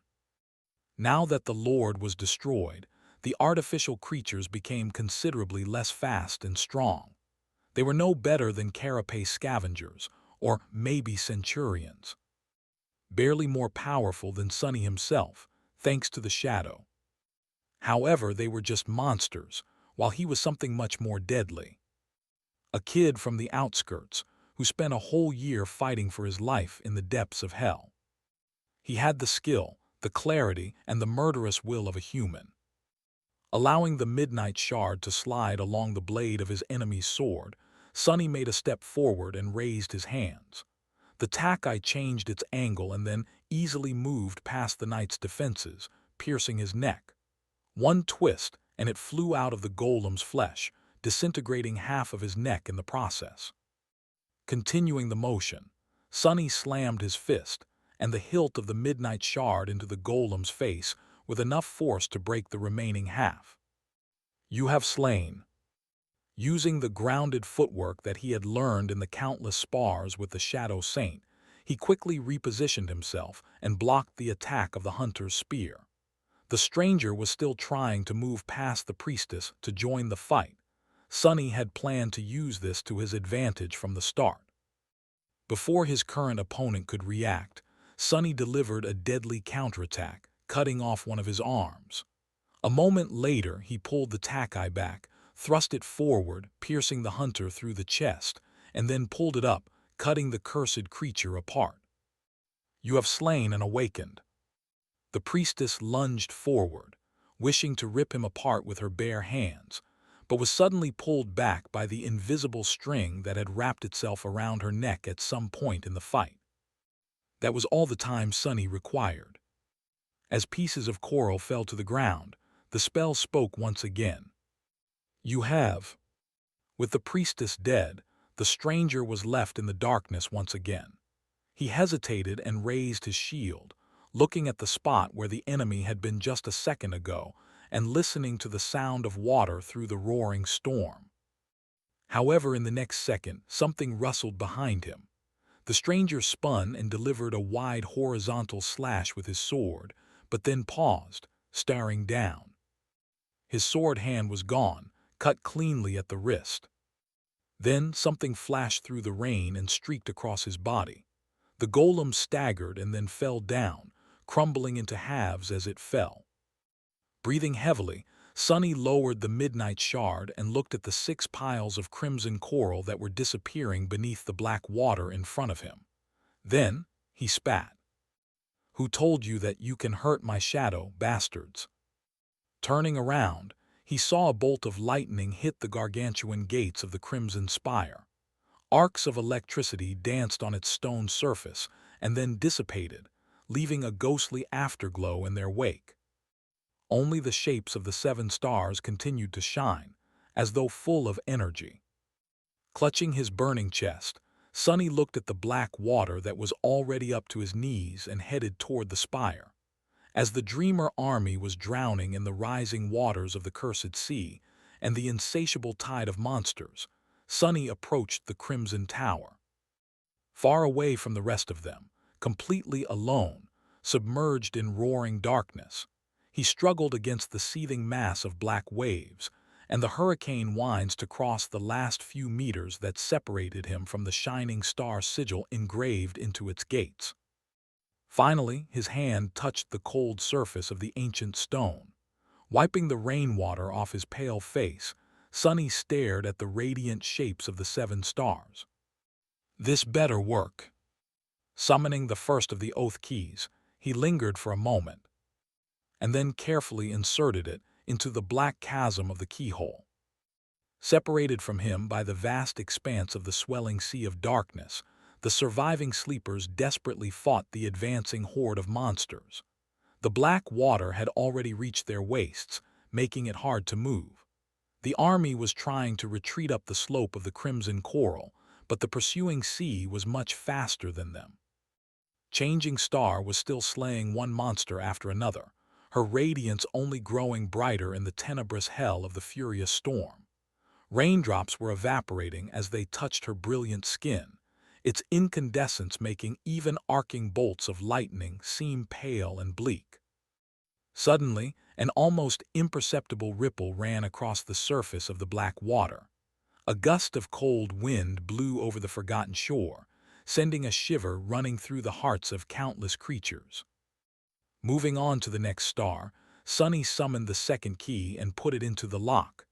Now that the lord was destroyed, the artificial creatures became considerably less fast and strong. They were no better than carapace scavengers, or maybe centurions. Barely more powerful than Sunny himself, thanks to the shadow. However, they were just monsters, while he was something much more deadly. A kid from the outskirts, who spent a whole year fighting for his life in the depths of hell. He had the skill, the clarity, and the murderous will of a human. Allowing the midnight shard to slide along the blade of his enemy's sword, Sunny made a step forward and raised his hands. The takai changed its angle and then easily moved past the knight's defenses, piercing his neck. One twist, and it flew out of the golem's flesh, disintegrating half of his neck in the process. Continuing the motion, Sunny slammed his fist, and the hilt of the midnight shard into the golem's face with enough force to break the remaining half. "You have slain." Using the grounded footwork that he had learned in the countless spars with the Shadow Saint, he quickly repositioned himself and blocked the attack of the hunter's spear. The stranger was still trying to move past the priestess to join the fight. Sunny had planned to use this to his advantage from the start. Before his current opponent could react, Sunny delivered a deadly counterattack, cutting off one of his arms. A moment later, he pulled the takai back, thrust it forward, piercing the hunter through the chest, and then pulled it up, cutting the cursed creature apart. "You have slain and awakened." The priestess lunged forward, wishing to rip him apart with her bare hands, but was suddenly pulled back by the invisible string that had wrapped itself around her neck at some point in the fight. That was all the time Sunny required. As pieces of coral fell to the ground, the spell spoke once again. "You have." With the priestess dead, the stranger was left in the darkness once again. He hesitated and raised his shield, looking at the spot where the enemy had been just a second ago and listening to the sound of water through the roaring storm. However, in the next second, something rustled behind him. The stranger spun and delivered a wide horizontal slash with his sword, but then paused, staring down. His sword hand was gone, cut cleanly at the wrist. Then something flashed through the rain and streaked across his body. The golem staggered and then fell down, crumbling into halves as it fell. Breathing heavily, Sunny lowered the midnight shard and looked at the 6 piles of crimson coral that were disappearing beneath the black water in front of him. Then he spat. "Who told you that you can hurt my shadow, bastards?" Turning around, he saw a bolt of lightning hit the gargantuan gates of the Crimson Spire. Arcs of electricity danced on its stone surface and then dissipated, leaving a ghostly afterglow in their wake. Only the shapes of the 7 stars continued to shine, as though full of energy. Clutching his burning chest, Sonny looked at the black water that was already up to his knees and headed toward the spire. As the Dreamer army was drowning in the rising waters of the Cursed Sea and the insatiable tide of monsters, Sonny approached the Crimson Tower. Far away from the rest of them, completely alone, submerged in roaring darkness, he struggled against the seething mass of black waves and the hurricane winds to cross the last few meters that separated him from the shining star sigil engraved into its gates. Finally, his hand touched the cold surface of the ancient stone. Wiping the rainwater off his pale face, Sonny stared at the radiant shapes of the 7 stars. This better work. Summoning the first of the oath keys, he lingered for a moment, and then carefully inserted it into the black chasm of the keyhole. Separated from him by the vast expanse of the swelling sea of darkness, the surviving sleepers desperately fought the advancing horde of monsters. The black water had already reached their waists, making it hard to move. The army was trying to retreat up the slope of the crimson coral, but the pursuing sea was much faster than them. Changing Star was still slaying one monster after another, her radiance only growing brighter in the tenebrous hell of the furious storm. Raindrops were evaporating as they touched her brilliant skin, its incandescence making even arcing bolts of lightning seem pale and bleak. Suddenly, an almost imperceptible ripple ran across the surface of the black water. A gust of cold wind blew over the forgotten shore, sending a shiver running through the hearts of countless creatures. Moving on to the next star, Sonny summoned the second key and put it into the lock.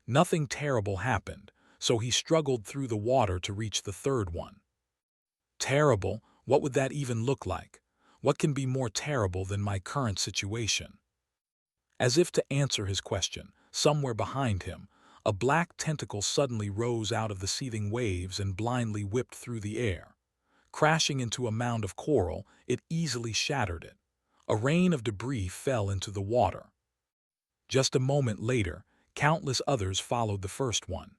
Nothing terrible happened, so he struggled through the water to reach the third one. Terrible? What would that even look like? What can be more terrible than my current situation? As if to answer his question, somewhere behind him, a black tentacle suddenly rose out of the seething waves and blindly whipped through the air. Crashing into a mound of coral, it easily shattered it. A rain of debris fell into the water. Just a moment later, countless others followed the first one.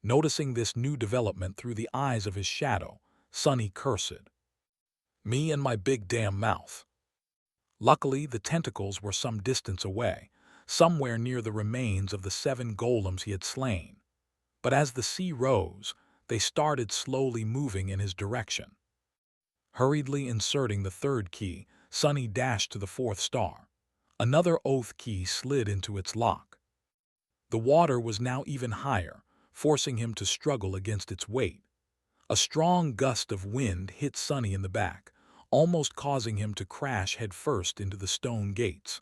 Noticing this new development through the eyes of his shadow, Sonny cursed. Me and my big damn mouth. Luckily, the tentacles were some distance away, somewhere near the remains of the 7 golems he had slain. But as the sea rose, they started slowly moving in his direction. Hurriedly inserting the third key, Sonny dashed to the 4th star. Another oath key slid into its lock. The water was now even higher, forcing him to struggle against its weight. A strong gust of wind hit Sonny in the back, almost causing him to crash headfirst into the stone gates.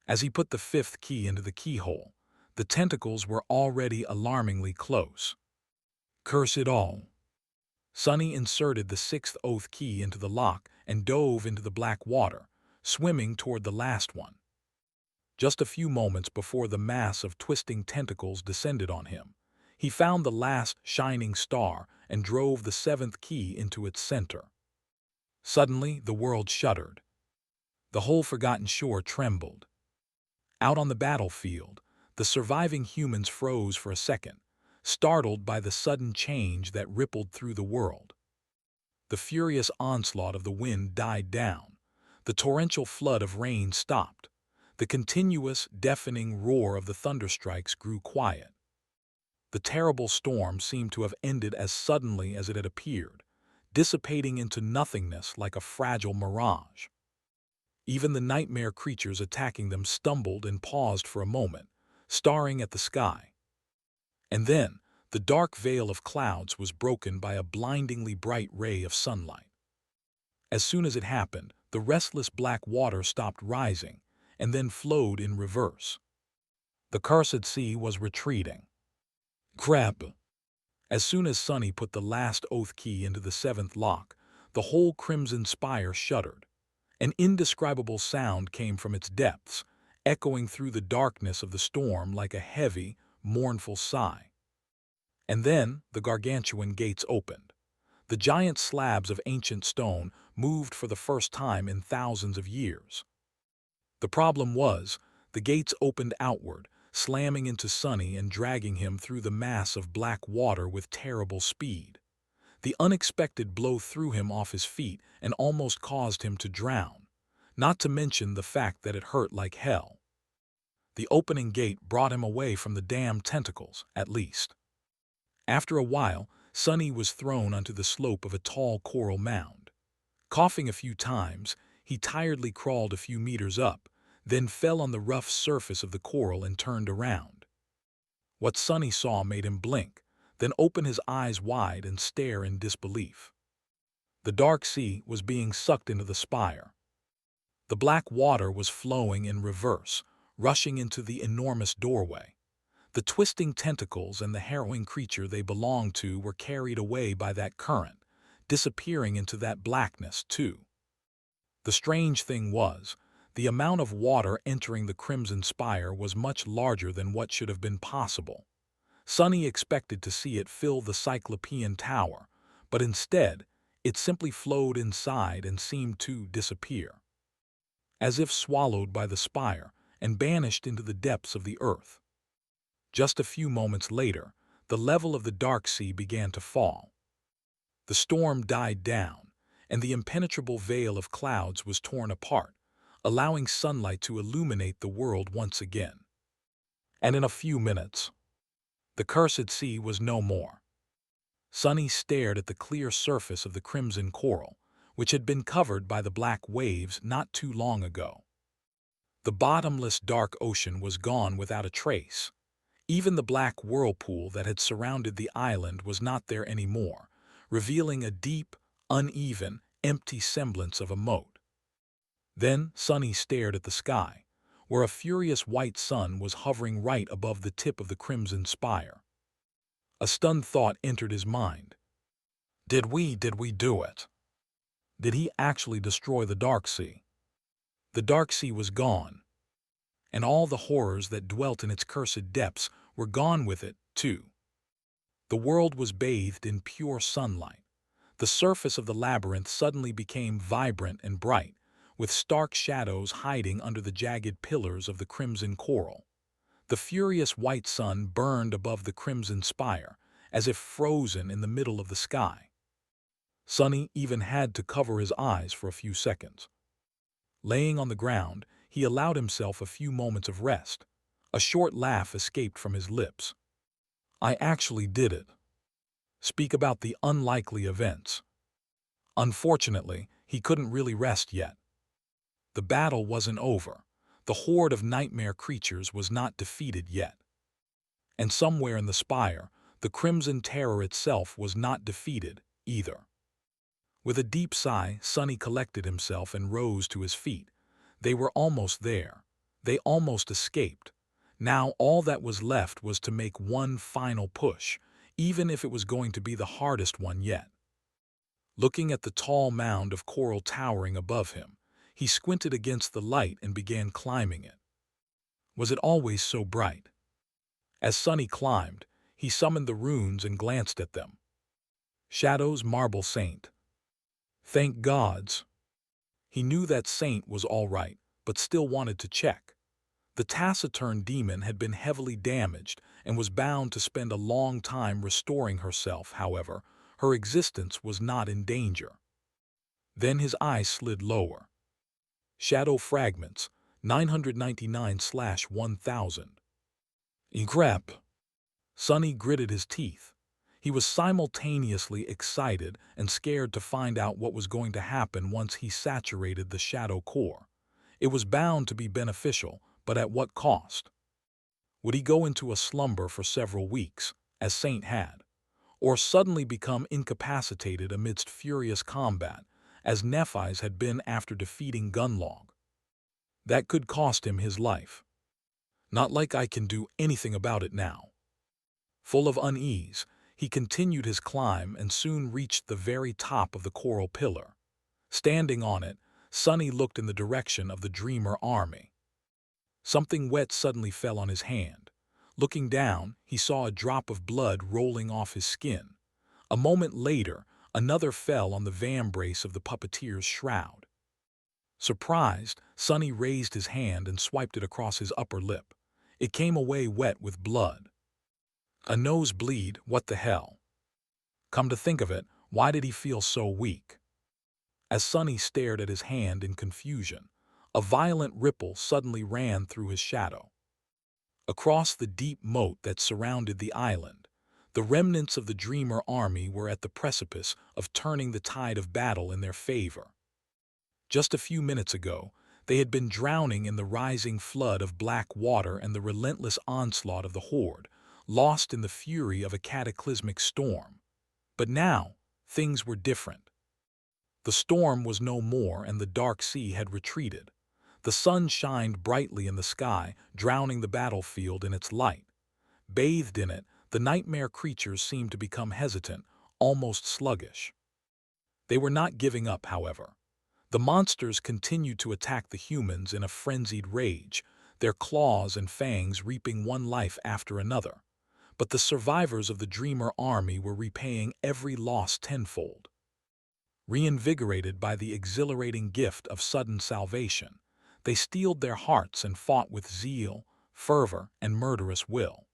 As he put the 5th key into the keyhole, the tentacles were already alarmingly close. Curse it all. Sonny inserted the 6th oath key into the lock and dove into the black water, swimming toward the last one. Just a few moments before the mass of twisting tentacles descended on him, he found the last shining star and drove the 7th key into its center. Suddenly, the world shuddered. The whole forgotten shore trembled. Out on the battlefield, the surviving humans froze for a second, startled by the sudden change that rippled through the world. The furious onslaught of the wind died down. The torrential flood of rain stopped. The continuous, deafening roar of the thunderstrikes grew quiet. The terrible storm seemed to have ended as suddenly as it had appeared, dissipating into nothingness like a fragile mirage. Even the nightmare creatures attacking them stumbled and paused for a moment, staring at the sky. And then, the dark veil of clouds was broken by a blindingly bright ray of sunlight. As soon as it happened, the restless black water stopped rising and then flowed in reverse. The Cursed Sea was retreating. Grab! As soon as Sonny put the last oath key into the 7th lock, the whole crimson spire shuddered. An indescribable sound came from its depths, echoing through the darkness of the storm like a heavy, mournful sigh. And then the gargantuan gates opened. The giant slabs of ancient stone, moved for the first time in thousands of years. The problem was, the gates opened outward, slamming into Sunny and dragging him through the mass of black water with terrible speed. The unexpected blow threw him off his feet and almost caused him to drown, not to mention the fact that it hurt like hell. The opening gate brought him away from the damned tentacles, at least. After a while, Sunny was thrown onto the slope of a tall coral mound. Coughing a few times, he tiredly crawled a few meters up, then fell on the rough surface of the coral and turned around. What Sunny saw made him blink, then open his eyes wide and stare in disbelief. The dark sea was being sucked into the spire. The black water was flowing in reverse, rushing into the enormous doorway. The twisting tentacles and the harrowing creature they belonged to were carried away by that current, disappearing into that blackness, too. The strange thing was, the amount of water entering the Crimson Spire was much larger than what should have been possible. Sunny expected to see it fill the Cyclopean Tower, but instead, it simply flowed inside and seemed to disappear, as if swallowed by the spire and banished into the depths of the earth. Just a few moments later, the level of the dark sea began to fall. The storm died down, and the impenetrable veil of clouds was torn apart, allowing sunlight to illuminate the world once again. And in a few minutes, the cursed sea was no more. Sunny stared at the clear surface of the crimson coral, which had been covered by the black waves not too long ago. The bottomless dark ocean was gone without a trace. Even the black whirlpool that had surrounded the island was not there anymore, revealing a deep, uneven, empty semblance of a moat. Then Sunny stared at the sky, where a furious white sun was hovering right above the tip of the Crimson Spire. A stunned thought entered his mind. Did we do it? Did he actually destroy the Dark Sea? The Dark Sea was gone, and all the horrors that dwelt in its cursed depths were gone with it, too. The world was bathed in pure sunlight. The surface of the labyrinth suddenly became vibrant and bright, with stark shadows hiding under the jagged pillars of the crimson coral. The furious white sun burned above the Crimson Spire, as if frozen in the middle of the sky. Sunny even had to cover his eyes for a few seconds. Laying on the ground, he allowed himself a few moments of rest. A short laugh escaped from his lips. I actually did it. Speak about the unlikely events. Unfortunately, he couldn't really rest yet. The battle wasn't over. The horde of nightmare creatures was not defeated yet. And somewhere in the spire, the Crimson Terror itself was not defeated either. With a deep sigh, Sunny collected himself and rose to his feet. They were almost there. They almost escaped. Now all that was left was to make one final push, even if it was going to be the hardest one yet. Looking at the tall mound of coral towering above him, he squinted against the light and began climbing it. Was it always so bright? As Sunny climbed, he summoned the runes and glanced at them. Shadow's marble saint. Thank gods. He knew that saint was all right, but still wanted to check. The taciturn demon had been heavily damaged and was bound to spend a long time restoring herself. However, her existence was not in danger. Then his eyes slid lower. Shadow fragments, 999/1000. Increp. Sunny gritted his teeth. He was simultaneously excited and scared to find out what was going to happen once he saturated the shadow core. It was bound to be beneficial, but at what cost? Would he go into a slumber for several weeks, as Saint had, or suddenly become incapacitated amidst furious combat, as Nephi's had been after defeating Gunlog? That could cost him his life. Not like I can do anything about it now. Full of unease, he continued his climb and soon reached the very top of the coral pillar. Standing on it, Sunny looked in the direction of the Dreamer army. Something wet suddenly fell on his hand. Looking down, he saw a drop of blood rolling off his skin. A moment later, Another fell on the vambrace of the puppeteer's shroud. Surprised, Sonny raised his hand and swiped it across his upper lip. It came away wet with blood. A nosebleed, what the hell? Come to think of it, why did he feel so weak? As Sonny stared at his hand in confusion, a violent ripple suddenly ran through his shadow. Across the deep moat that surrounded the island, the remnants of the Dreamer army were at the precipice of turning the tide of battle in their favor. Just a few minutes ago, they had been drowning in the rising flood of black water and the relentless onslaught of the Horde, lost in the fury of a cataclysmic storm. But now, things were different. The storm was no more and the dark sea had retreated. The sun shined brightly in the sky, drowning the battlefield in its light. Bathed in it, the nightmare creatures seemed to become hesitant, almost sluggish. They were not giving up, however. The monsters continued to attack the humans in a frenzied rage, their claws and fangs reaping one life after another. But the survivors of the Dreamer army were repaying every loss tenfold. Reinvigorated by the exhilarating gift of sudden salvation, they steeled their hearts and fought with zeal, fervor, and murderous will.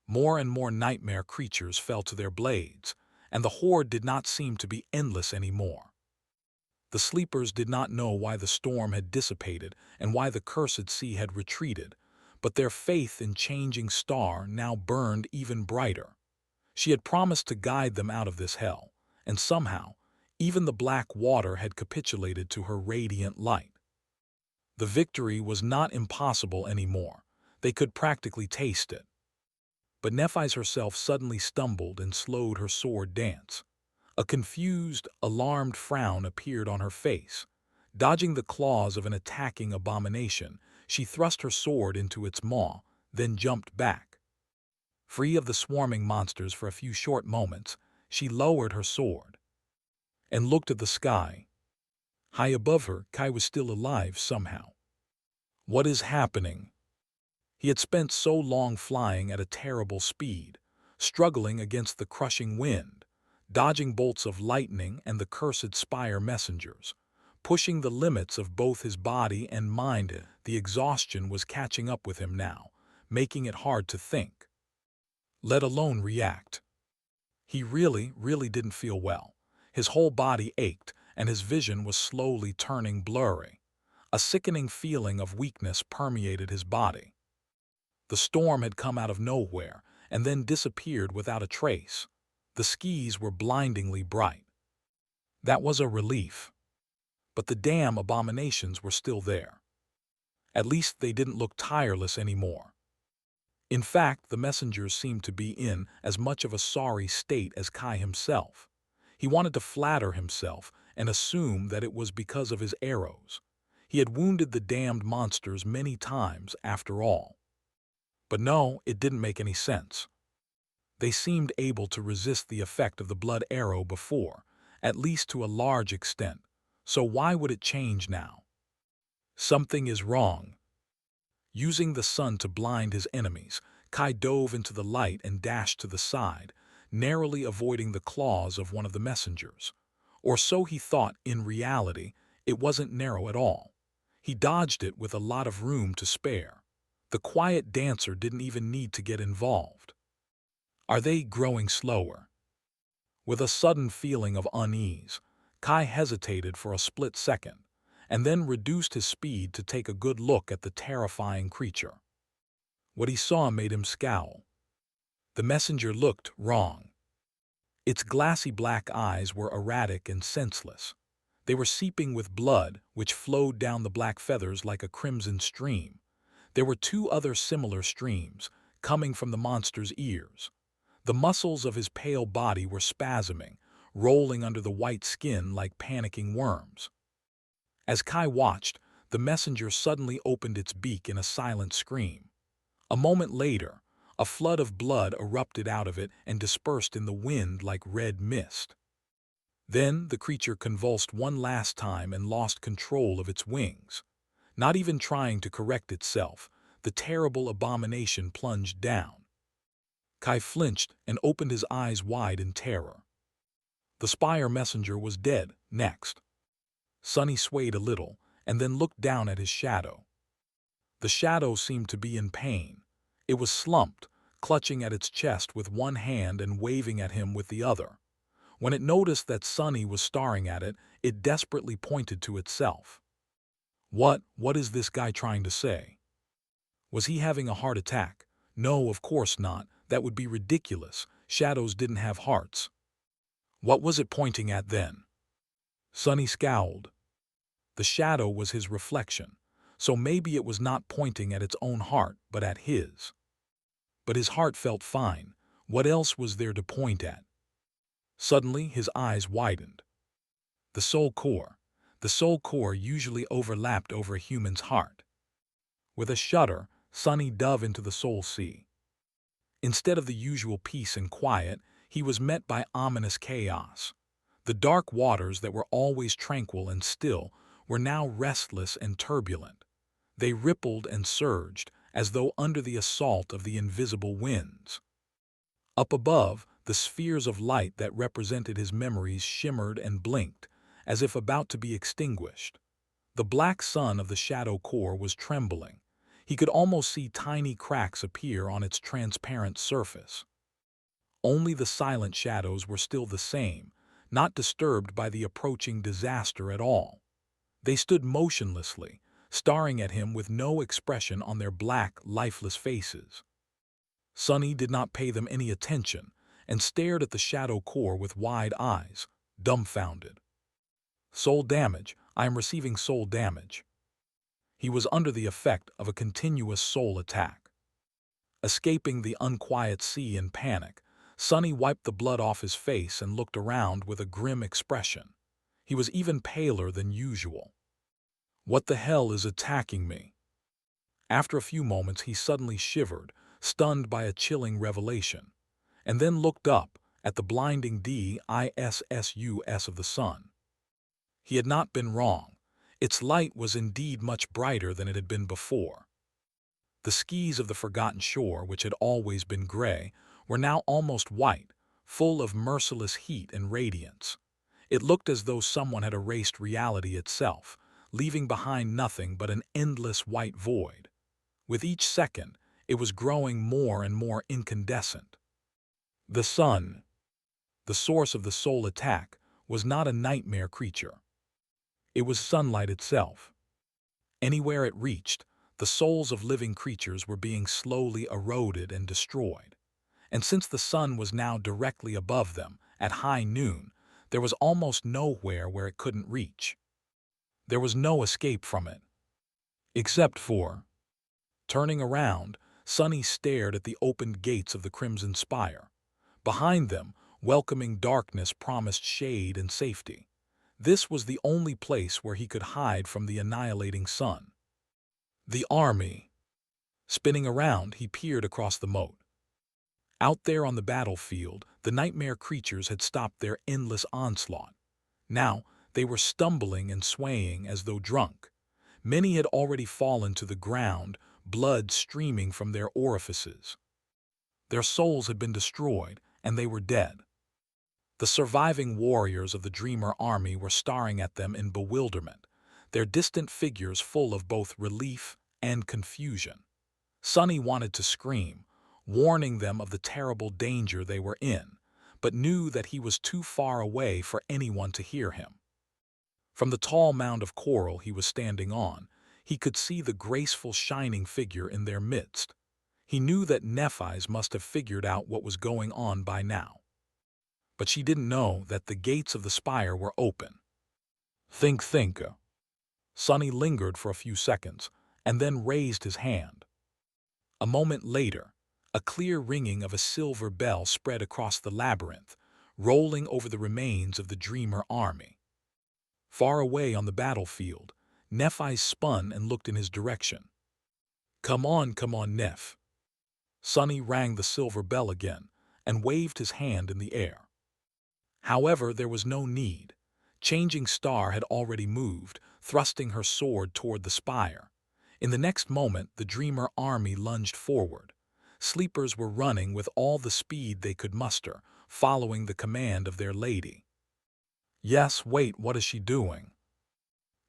More and more nightmare creatures fell to their blades, and the Horde did not seem to be endless anymore. The sleepers did not know why the storm had dissipated and why the cursed sea had retreated, but their faith in changing Star now burned even brighter. She had promised to guide them out of this hell, and somehow, even the black water had capitulated to her radiant light. The victory was not impossible anymore. They could practically taste it. But Nephise herself suddenly stumbled and slowed her sword dance. A confused, alarmed frown appeared on her face. Dodging the claws of an attacking abomination, she thrust her sword into its maw, then jumped back. Free of the swarming monsters for a few short moments, she lowered her sword and looked at the sky. High above her, Kai was still alive somehow. What is happening? He had spent so long flying at a terrible speed, struggling against the crushing wind, dodging bolts of lightning and the cursed spire messengers, pushing the limits of both his body and mind. The exhaustion was catching up with him now, making it hard to think, let alone react. He really didn't feel well. His whole body ached, and his vision was slowly turning blurry. A sickening feeling of weakness permeated his body. The storm had come out of nowhere and then disappeared without a trace. The skies were blindingly bright. That was a relief. But the damn abominations were still there. At least they didn't look tireless anymore. In fact, the messengers seemed to be in as much of a sorry state as Kai himself. He wanted to flatter himself and assume that it was because of his arrows. He had wounded the damned monsters many times after all. But no, it didn't make any sense. They seemed able to resist the effect of the blood arrow before, at least to a large extent, so why would it change now? Something is wrong. Using the sun to blind his enemies, Kai dove into the light and dashed to the side, narrowly avoiding the claws of one of the messengers. Or so he thought. In reality, it wasn't narrow at all. He dodged it with a lot of room to spare. The quiet dancer didn't even need to get involved. Are they growing slower? With a sudden feeling of unease, Kai hesitated for a split second, and then reduced his speed to take a good look at the terrifying creature. What he saw made him scowl. The messenger looked wrong. Its glassy black eyes were erratic and senseless. They were seeping with blood, which flowed down the black feathers like a crimson stream. There were two other similar streams, coming from the monster's ears. The muscles of his pale body were spasming, rolling under the white skin like panicking worms. As Kai watched, the messenger suddenly opened its beak in a silent scream. A moment later, a flood of blood erupted out of it and dispersed in the wind like red mist. Then the creature convulsed one last time and lost control of its wings. Not even trying to correct itself, the terrible abomination plunged down. Kai flinched and opened his eyes wide in terror. The spire messenger was dead next. Sunny swayed a little and then looked down at his shadow. The shadow seemed to be in pain. It was slumped, clutching at its chest with one hand and waving at him with the other. When it noticed that Sunny was staring at it, it desperately pointed to itself. What is this guy trying to say? Was he having a heart attack? No, of course not. That would be ridiculous. Shadows didn't have hearts. What was it pointing at then? Sunny scowled. The shadow was his reflection, so maybe it was not pointing at its own heart, but at his. But his heart felt fine. What else was there to point at? Suddenly, his eyes widened. The soul core. The soul core usually overlapped over a human's heart. With a shudder, Sunny dove into the soul sea. Instead of the usual peace and quiet, he was met by ominous chaos. The dark waters that were always tranquil and still were now restless and turbulent. They rippled and surged, as though under the assault of the invisible winds. Up above, the spheres of light that represented his memories shimmered and blinked, as if about to be extinguished. The black sun of the shadow core was trembling. He could almost see tiny cracks appear on its transparent surface. Only the silent shadows were still the same, not disturbed by the approaching disaster at all. They stood motionlessly, staring at him with no expression on their black, lifeless faces. Sunny did not pay them any attention and stared at the shadow core with wide eyes, dumbfounded. Soul damage. I am receiving soul damage. He was under the effect of a continuous soul attack. Escaping the unquiet sea in panic, Sunny wiped the blood off his face and looked around with a grim expression. He was even paler than usual. What the hell is attacking me? After a few moments, he suddenly shivered, stunned by a chilling revelation, and then looked up at the blinding dissus of the sun. He had not been wrong. Its light was indeed much brighter than it had been before. The skis of the forgotten shore, which had always been gray, were now almost white, full of merciless heat and radiance. It looked as though someone had erased reality itself, leaving behind nothing but an endless white void. With each second, it was growing more and more incandescent. The sun, the source of the soul attack, was not a nightmare creature. It was sunlight itself. Anywhere it reached, the souls of living creatures were being slowly eroded and destroyed. And since the sun was now directly above them, at high noon, there was almost nowhere where it couldn't reach. There was no escape from it. Except for... Turning around, Sunny stared at the opened gates of the Crimson Spire. Behind them, welcoming darkness promised shade and safety. This was the only place where he could hide from the annihilating sun. The army. Spinning around, he peered across the moat. Out there on the battlefield, the nightmare creatures had stopped their endless onslaught. Now, they were stumbling and swaying as though drunk. Many had already fallen to the ground, blood streaming from their orifices. Their souls had been destroyed, and they were dead. The surviving warriors of the Dreamer army were staring at them in bewilderment, their distant figures full of both relief and confusion. Sunny wanted to scream, warning them of the terrible danger they were in, but knew that he was too far away for anyone to hear him. From the tall mound of coral he was standing on, he could see the graceful shining figure in their midst. He knew that Nephi's must have figured out what was going on by now. But she didn't know that the gates of the spire were open. Think. Sunny lingered for a few seconds, and then raised his hand. A moment later, a clear ringing of a silver bell spread across the labyrinth, rolling over the remains of the Dreamer army. Far away on the battlefield, Nephi spun and looked in his direction. Come on, Neph. Sunny rang the silver bell again and waved his hand in the air. However, there was no need. Changing Star had already moved, thrusting her sword toward the spire. In the next moment, the Dreamer army lunged forward. Sleepers were running with all the speed they could muster, following the command of their lady. Yes, wait, what is she doing?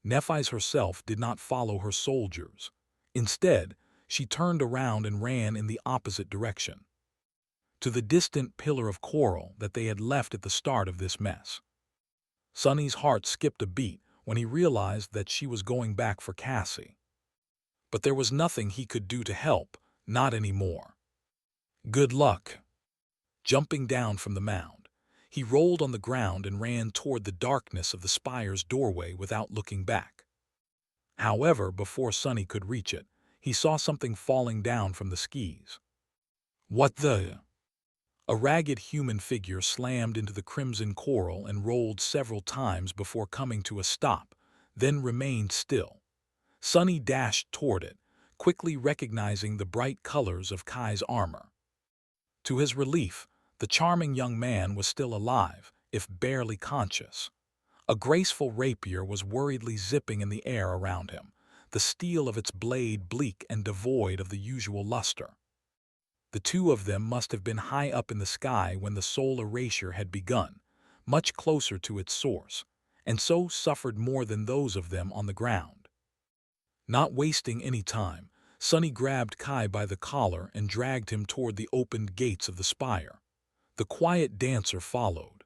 Nephis herself did not follow her soldiers. Instead, she turned around and ran in the opposite direction, to the distant pillar of coral that they had left at the start of this mess. Sonny's heart skipped a beat when he realized that she was going back for Cassie. But there was nothing he could do to help, not anymore. Good luck. Jumping down from the mound, he rolled on the ground and ran toward the darkness of the spire's doorway without looking back. However, before Sonny could reach it, he saw something falling down from the skis. What the? A ragged human figure slammed into the crimson coral and rolled several times before coming to a stop, then remained still. Sonny dashed toward it, quickly recognizing the bright colors of Kai's armor. To his relief, the charming young man was still alive, if barely conscious. A graceful rapier was worriedly zipping in the air around him, the steel of its blade bleak and devoid of the usual luster. The two of them must have been high up in the sky when the soul erasure had begun, much closer to its source, and so suffered more than those of them on the ground. Not wasting any time, Sonny grabbed Kai by the collar and dragged him toward the opened gates of the spire. The quiet dancer followed.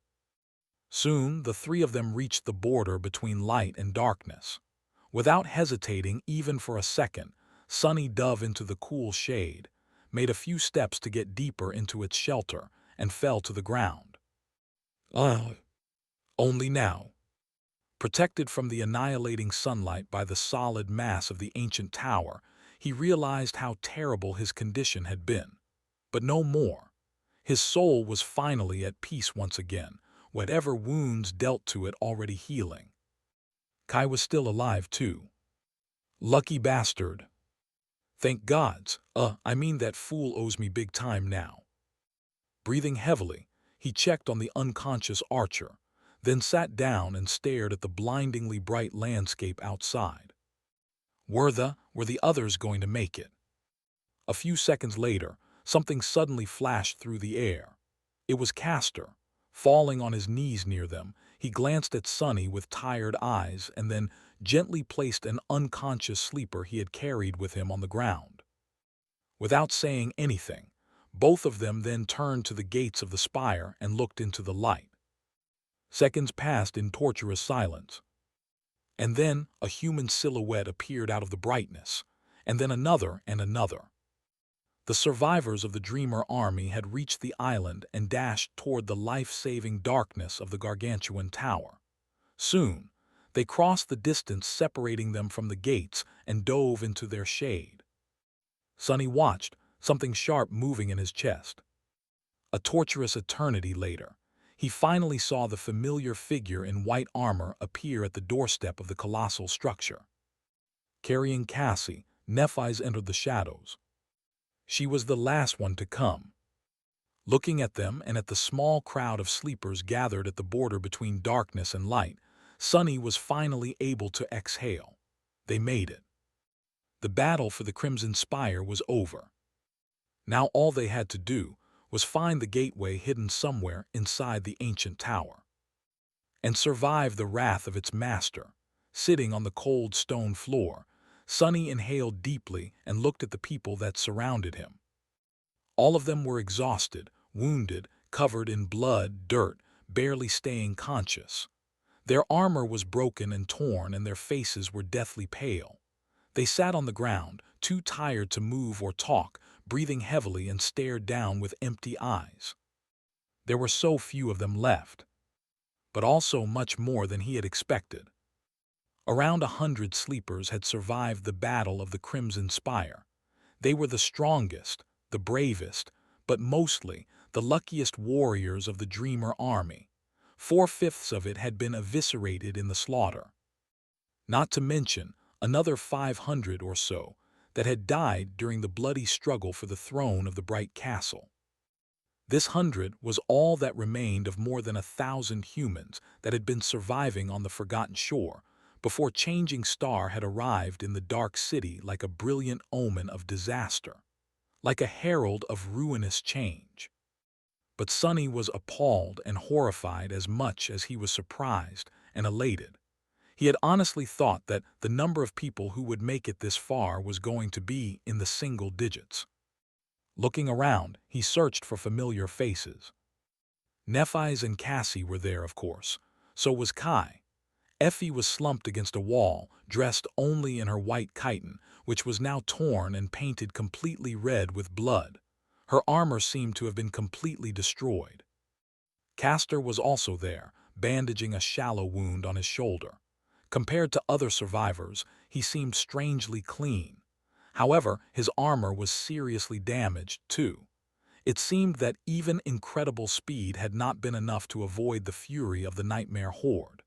Soon, the three of them reached the border between light and darkness. Without hesitating even for a second, Sonny dove into the cool shade, made a few steps to get deeper into its shelter, and fell to the ground. Only now. Protected from the annihilating sunlight by the solid mass of the ancient tower, he realized how terrible his condition had been. But no more. His soul was finally at peace once again, whatever wounds dealt to it already healing. Kai was still alive, too. Lucky bastard. Thank gods, I mean that fool owes me big time now. Breathing heavily, he checked on the unconscious archer, then sat down and stared at the blindingly bright landscape outside. Were the others going to make it? A few seconds later, something suddenly flashed through the air. It was Castor. Falling on his knees near them, he glanced at Sonny with tired eyes and then gently placed an unconscious sleeper he had carried with him on the ground. Without saying anything, both of them then turned to the gates of the spire and looked into the light. Seconds passed in torturous silence. And then a human silhouette appeared out of the brightness, and then another and another. The survivors of the Dreamer army had reached the island and dashed toward the life-saving darkness of the gargantuan tower. Soon, they crossed the distance separating them from the gates and dove into their shade. Sonny watched, something sharp moving in his chest. A torturous eternity later, he finally saw the familiar figure in white armor appear at the doorstep of the colossal structure. Carrying Cassie, Nephis entered the shadows. She was the last one to come. Looking at them and at the small crowd of sleepers gathered at the border between darkness and light, Sonny was finally able to exhale. They made it. The battle for the Crimson Spire was over. Now all they had to do was find the gateway hidden somewhere inside the ancient tower, and survive the wrath of its master. Sitting on the cold stone floor, Sonny inhaled deeply and looked at the people that surrounded him. All of them were exhausted, wounded, covered in blood, dirt, barely staying conscious. Their armor was broken and torn, and their faces were deathly pale. They sat on the ground, too tired to move or talk, breathing heavily and stared down with empty eyes. There were so few of them left, but also much more than he had expected. Around 100 sleepers had survived the battle of the Crimson Spire. They were the strongest, the bravest, but mostly the luckiest warriors of the Dreamer army. 4/5 of it had been eviscerated in the slaughter. Not to mention another 500 or so that had died during the bloody struggle for the throne of the Bright Castle. This 100 was all that remained of more than 1,000 humans that had been surviving on the Forgotten Shore before Changing Star had arrived in the Dark City like a brilliant omen of disaster, like a herald of ruinous change. But Sunny was appalled and horrified as much as he was surprised and elated. He had honestly thought that the number of people who would make it this far was going to be in the single digits. Looking around, he searched for familiar faces. Nephi's and Cassie were there, of course. So was Kai. Effie was slumped against a wall, dressed only in her white chiton, which was now torn and painted completely red with blood. Her armor seemed to have been completely destroyed. Castor was also there, bandaging a shallow wound on his shoulder. Compared to other survivors, he seemed strangely clean. However, his armor was seriously damaged, too. It seemed that even incredible speed had not been enough to avoid the fury of the nightmare horde.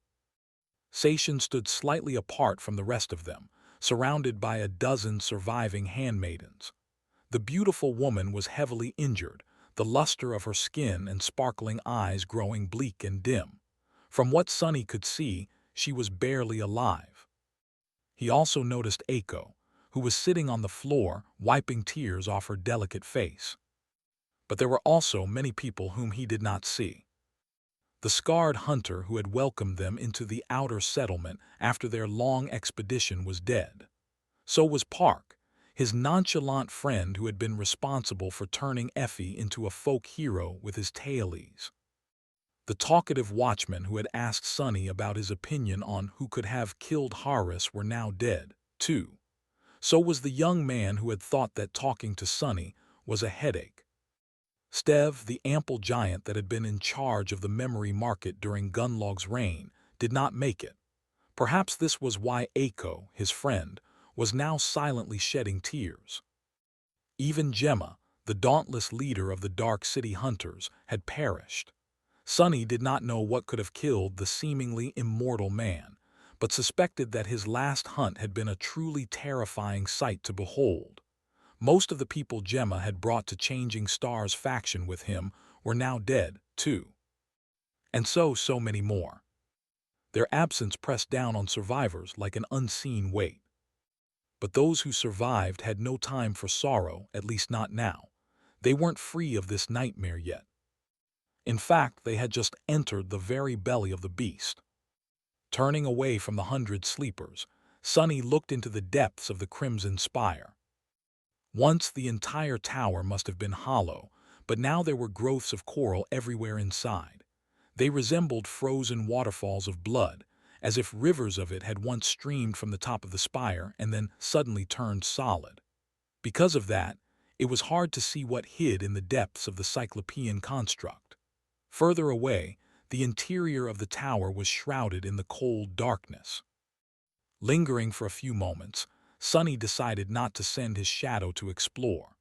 Sation stood slightly apart from the rest of them, surrounded by a dozen surviving handmaidens. The beautiful woman was heavily injured, the luster of her skin and sparkling eyes growing bleak and dim. From what Sunny could see, she was barely alive. He also noticed Aiko, who was sitting on the floor, wiping tears off her delicate face. But there were also many people whom he did not see. The scarred hunter who had welcomed them into the outer settlement after their long expedition was dead. So was Park, his nonchalant friend who had been responsible for turning Effie into a folk hero with his tailies. The talkative watchman who had asked Sunny about his opinion on who could have killed Harris were now dead, too. So was the young man who had thought that talking to Sunny was a headache. Stev, the ample giant that had been in charge of the memory market during Gunlog's reign, did not make it. Perhaps this was why Aiko, his friend, was now silently shedding tears. Even Gemma, the dauntless leader of the Dark City Hunters, had perished. Sunny did not know what could have killed the seemingly immortal man, but suspected that his last hunt had been a truly terrifying sight to behold. Most of the people Gemma had brought to Changing Star's faction with him were now dead, too. And so many more. Their absence pressed down on survivors like an unseen weight. But those who survived had no time for sorrow, at least not now. They weren't free of this nightmare yet. In fact, they had just entered the very belly of the beast. Turning away from the 100 sleepers, Sunny looked into the depths of the Crimson Spire. Once the entire tower must have been hollow, but now there were growths of coral everywhere inside. They resembled frozen waterfalls of blood, as if rivers of it had once streamed from the top of the spire and then suddenly turned solid. Because of that, it was hard to see what hid in the depths of the Cyclopean construct. Further away, the interior of the tower was shrouded in the cold darkness. Lingering for a few moments, Sunny decided not to send his shadow to explore.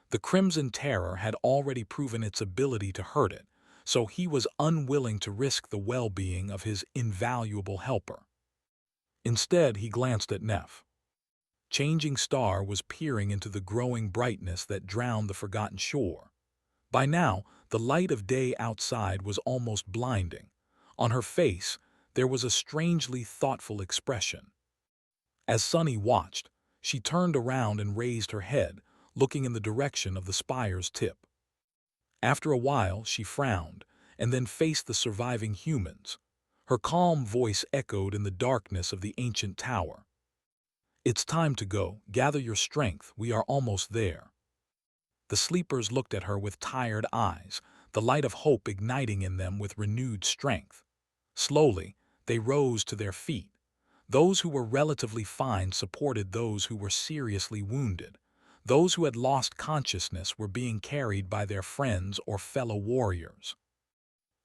The Crimson Terror had already proven its ability to hurt it, so he was unwilling to risk the well-being of his invaluable helper. Instead, he glanced at Neff. Changing Star was peering into the growing brightness that drowned the forgotten shore. By now, the light of day outside was almost blinding. On her face, there was a strangely thoughtful expression. As Sunny watched, she turned around and raised her head, looking in the direction of the spire's tip. After a while, she frowned, and then faced the surviving humans. Her calm voice echoed in the darkness of the ancient tower. "It's time to go. Gather your strength. We are almost there." The sleepers looked at her with tired eyes, the light of hope igniting in them with renewed strength. Slowly, they rose to their feet. Those who were relatively fine supported those who were seriously wounded. Those who had lost consciousness were being carried by their friends or fellow warriors.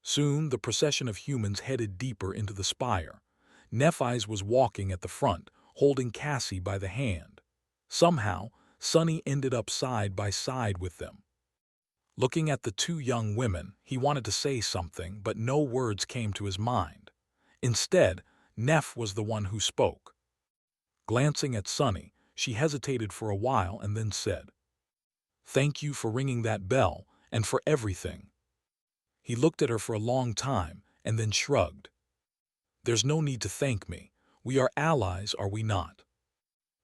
Soon, the procession of humans headed deeper into the spire. Nephi's was walking at the front, holding Cassie by the hand. Somehow, Sunny ended up side by side with them. Looking at the two young women, he wanted to say something, but no words came to his mind. Instead, Neff was the one who spoke. Glancing at Sunny, she hesitated for a while and then said, "Thank you for ringing that bell and for everything." He looked at her for a long time and then shrugged. "There's no need to thank me. We are allies, are we not?"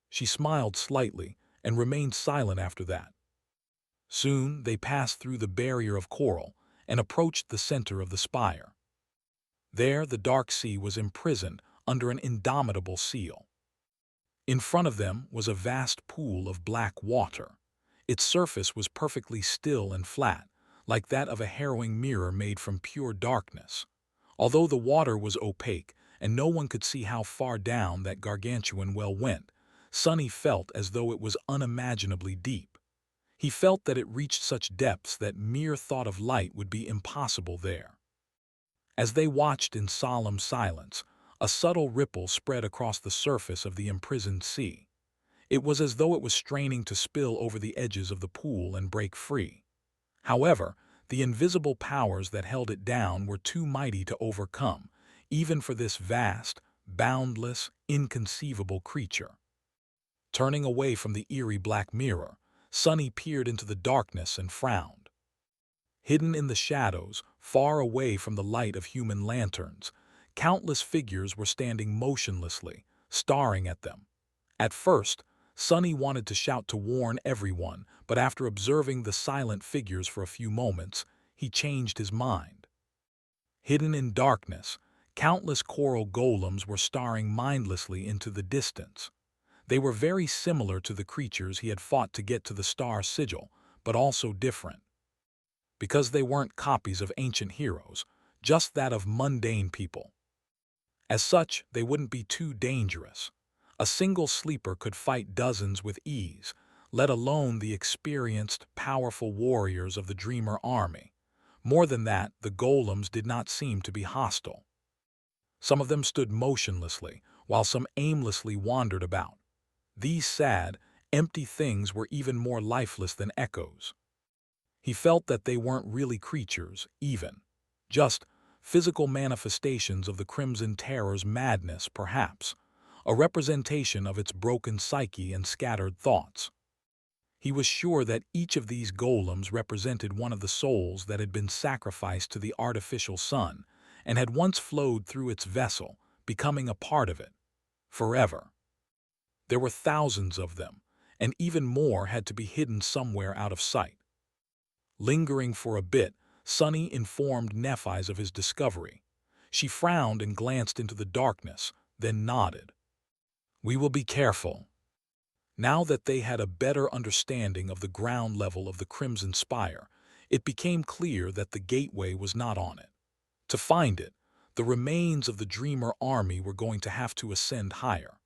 She smiled slightly and remained silent after that. Soon they passed through the barrier of coral, and approached the center of the spire. There, the dark sea was imprisoned under an indomitable seal. In front of them was a vast pool of black water. Its surface was perfectly still and flat, like that of a harrowing mirror made from pure darkness. Although the water was opaque and no one could see how far down that gargantuan well went, Sonny felt as though it was unimaginably deep. He felt that it reached such depths that mere thought of light would be impossible there. As they watched in solemn silence, a subtle ripple spread across the surface of the imprisoned sea. It was as though it was straining to spill over the edges of the pool and break free. However, the invisible powers that held it down were too mighty to overcome, even for this vast, boundless, inconceivable creature. Turning away from the eerie black mirror, Sonny peered into the darkness and frowned. Hidden in the shadows, far away from the light of human lanterns, countless figures were standing motionlessly, staring at them. At first, Sonny wanted to shout to warn everyone, but after observing the silent figures for a few moments, he changed his mind. Hidden in darkness, countless coral golems were staring mindlessly into the distance. They were very similar to the creatures he had fought to get to the star sigil, but also different. Because they weren't copies of ancient heroes, just that of mundane people. As such, they wouldn't be too dangerous. A single sleeper could fight dozens with ease, let alone the experienced, powerful warriors of the Dreamer army. More than that, the golems did not seem to be hostile. Some of them stood motionlessly, while some aimlessly wandered about. These sad, empty things were even more lifeless than echoes. He felt that they weren't really creatures, even. Just physical manifestations of the Crimson Terror's madness, perhaps. A representation of its broken psyche and scattered thoughts. He was sure that each of these golems represented one of the souls that had been sacrificed to the artificial sun and had once flowed through its vessel, becoming a part of it. Forever. There were thousands of them, and even more had to be hidden somewhere out of sight. Lingering for a bit, Sonny informed Nephise of his discovery. She frowned and glanced into the darkness, then nodded. "We will be careful." Now that they had a better understanding of the ground level of the Crimson Spire, it became clear that the gateway was not on it. To find it, the remains of the Dreamer army were going to have to ascend higher.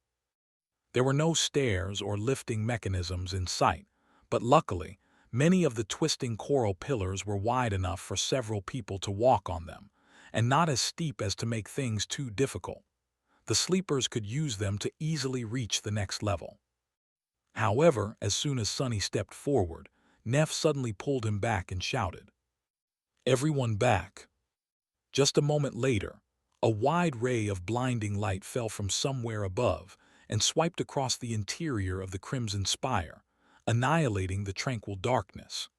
There were no stairs or lifting mechanisms in sight, but luckily, many of the twisting coral pillars were wide enough for several people to walk on them, and not as steep as to make things too difficult. The sleepers could use them to easily reach the next level. However, as soon as Sonny stepped forward, Neff suddenly pulled him back and shouted, "Everyone back!" Just a moment later, a wide ray of blinding light fell from somewhere above and swiped across the interior of the Crimson Spire, annihilating the tranquil darkness.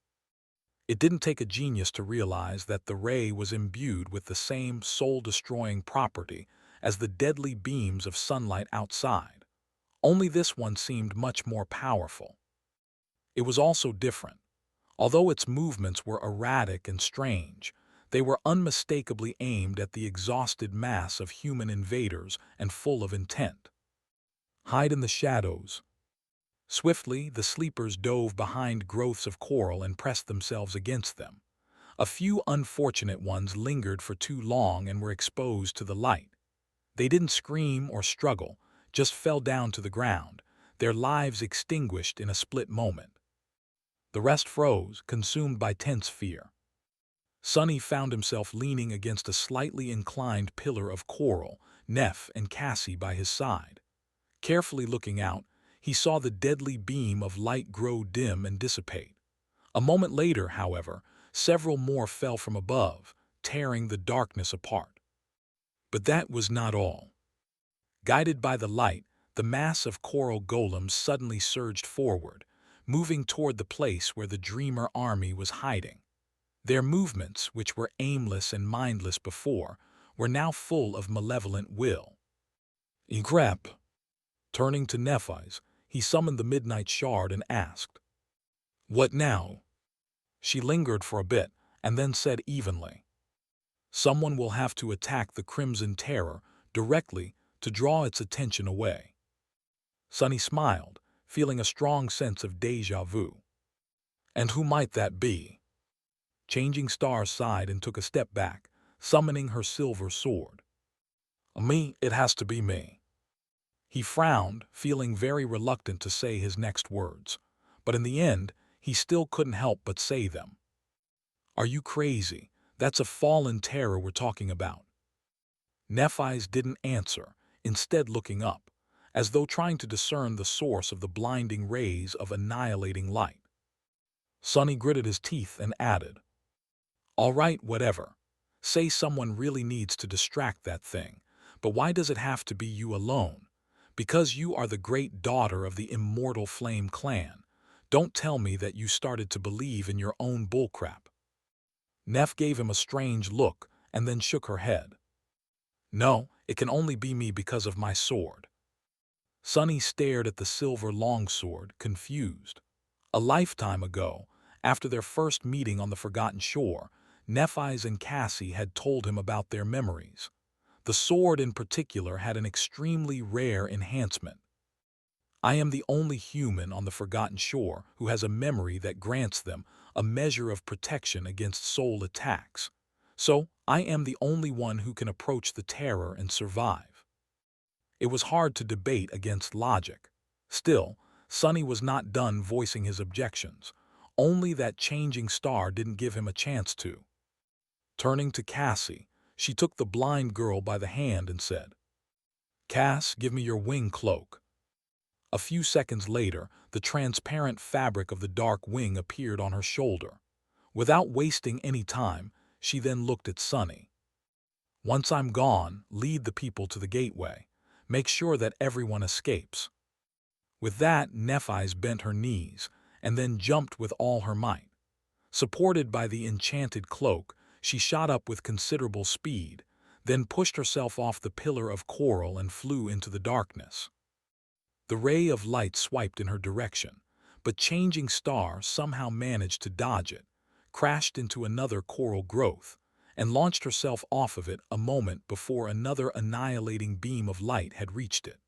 It didn't take a genius to realize that the ray was imbued with the same soul-destroying property as the deadly beams of sunlight outside. Only this one seemed much more powerful. It was also different. Although its movements were erratic and strange, they were unmistakably aimed at the exhausted mass of human invaders and full of intent. Hide in the shadows. Swiftly, the sleepers dove behind growths of coral and pressed themselves against them. A few unfortunate ones lingered for too long and were exposed to the light. They didn't scream or struggle, just fell down to the ground, their lives extinguished in a split moment. The rest froze, consumed by tense fear. Sonny found himself leaning against a slightly inclined pillar of coral, Neff and Cassie by his side. Carefully looking out, he saw the deadly beam of light grow dim and dissipate. A moment later, however, several more fell from above, tearing the darkness apart. But that was not all. Guided by the light, the mass of coral golems suddenly surged forward, moving toward the place where the Dreamer army was hiding. Their movements, which were aimless and mindless before, were now full of malevolent will. "Crap!" Turning to Nephise, he summoned the Midnight Shard and asked, "What now?" She lingered for a bit, and then said evenly, "Someone will have to attack the Crimson Terror directly to draw its attention away." Sunny smiled, feeling a strong sense of déjà vu. "And who might that be?" Changing Star sighed and took a step back, summoning her silver sword. "Me, it has to be me." He frowned, feeling very reluctant to say his next words, but in the end, he still couldn't help but say them. "Are you crazy? That's a fallen terror we're talking about." Nephi's didn't answer, instead looking up, as though trying to discern the source of the blinding rays of annihilating light. Sunny gritted his teeth and added, "All right, whatever. Say someone really needs to distract that thing, but why does it have to be you alone? Because you are the great daughter of the immortal Flame clan. Don't tell me that you started to believe in your own bullcrap." Neff gave him a strange look and then shook her head. "No, it can only be me because of my sword." Sunny stared at the silver longsword, confused. A lifetime ago, after their first meeting on the Forgotten Shore, Nephis and Cassie had told him about their memories. The sword in particular had an extremely rare enhancement. "I am the only human on the Forgotten Shore who has a memory that grants them a measure of protection against soul attacks. So, I am the only one who can approach the terror and survive." It was hard to debate against logic. Still, Sunny was not done voicing his objections. Only that Changing Star didn't give him a chance to. Turning to Cassie, she took the blind girl by the hand and said, "Cass, give me your wing cloak." A few seconds later, the transparent fabric of the dark wing appeared on her shoulder. Without wasting any time, she then looked at Sunny. "Once I'm gone, lead the people to the gateway. Make sure that everyone escapes." With that, Nephis bent her knees, and then jumped with all her might. Supported by the enchanted cloak, she shot up with considerable speed, then pushed herself off the pillar of coral and flew into the darkness. The ray of light swiped in her direction, but Changing Star somehow managed to dodge it, crashed into another coral growth, and launched herself off of it a moment before another annihilating beam of light had reached it.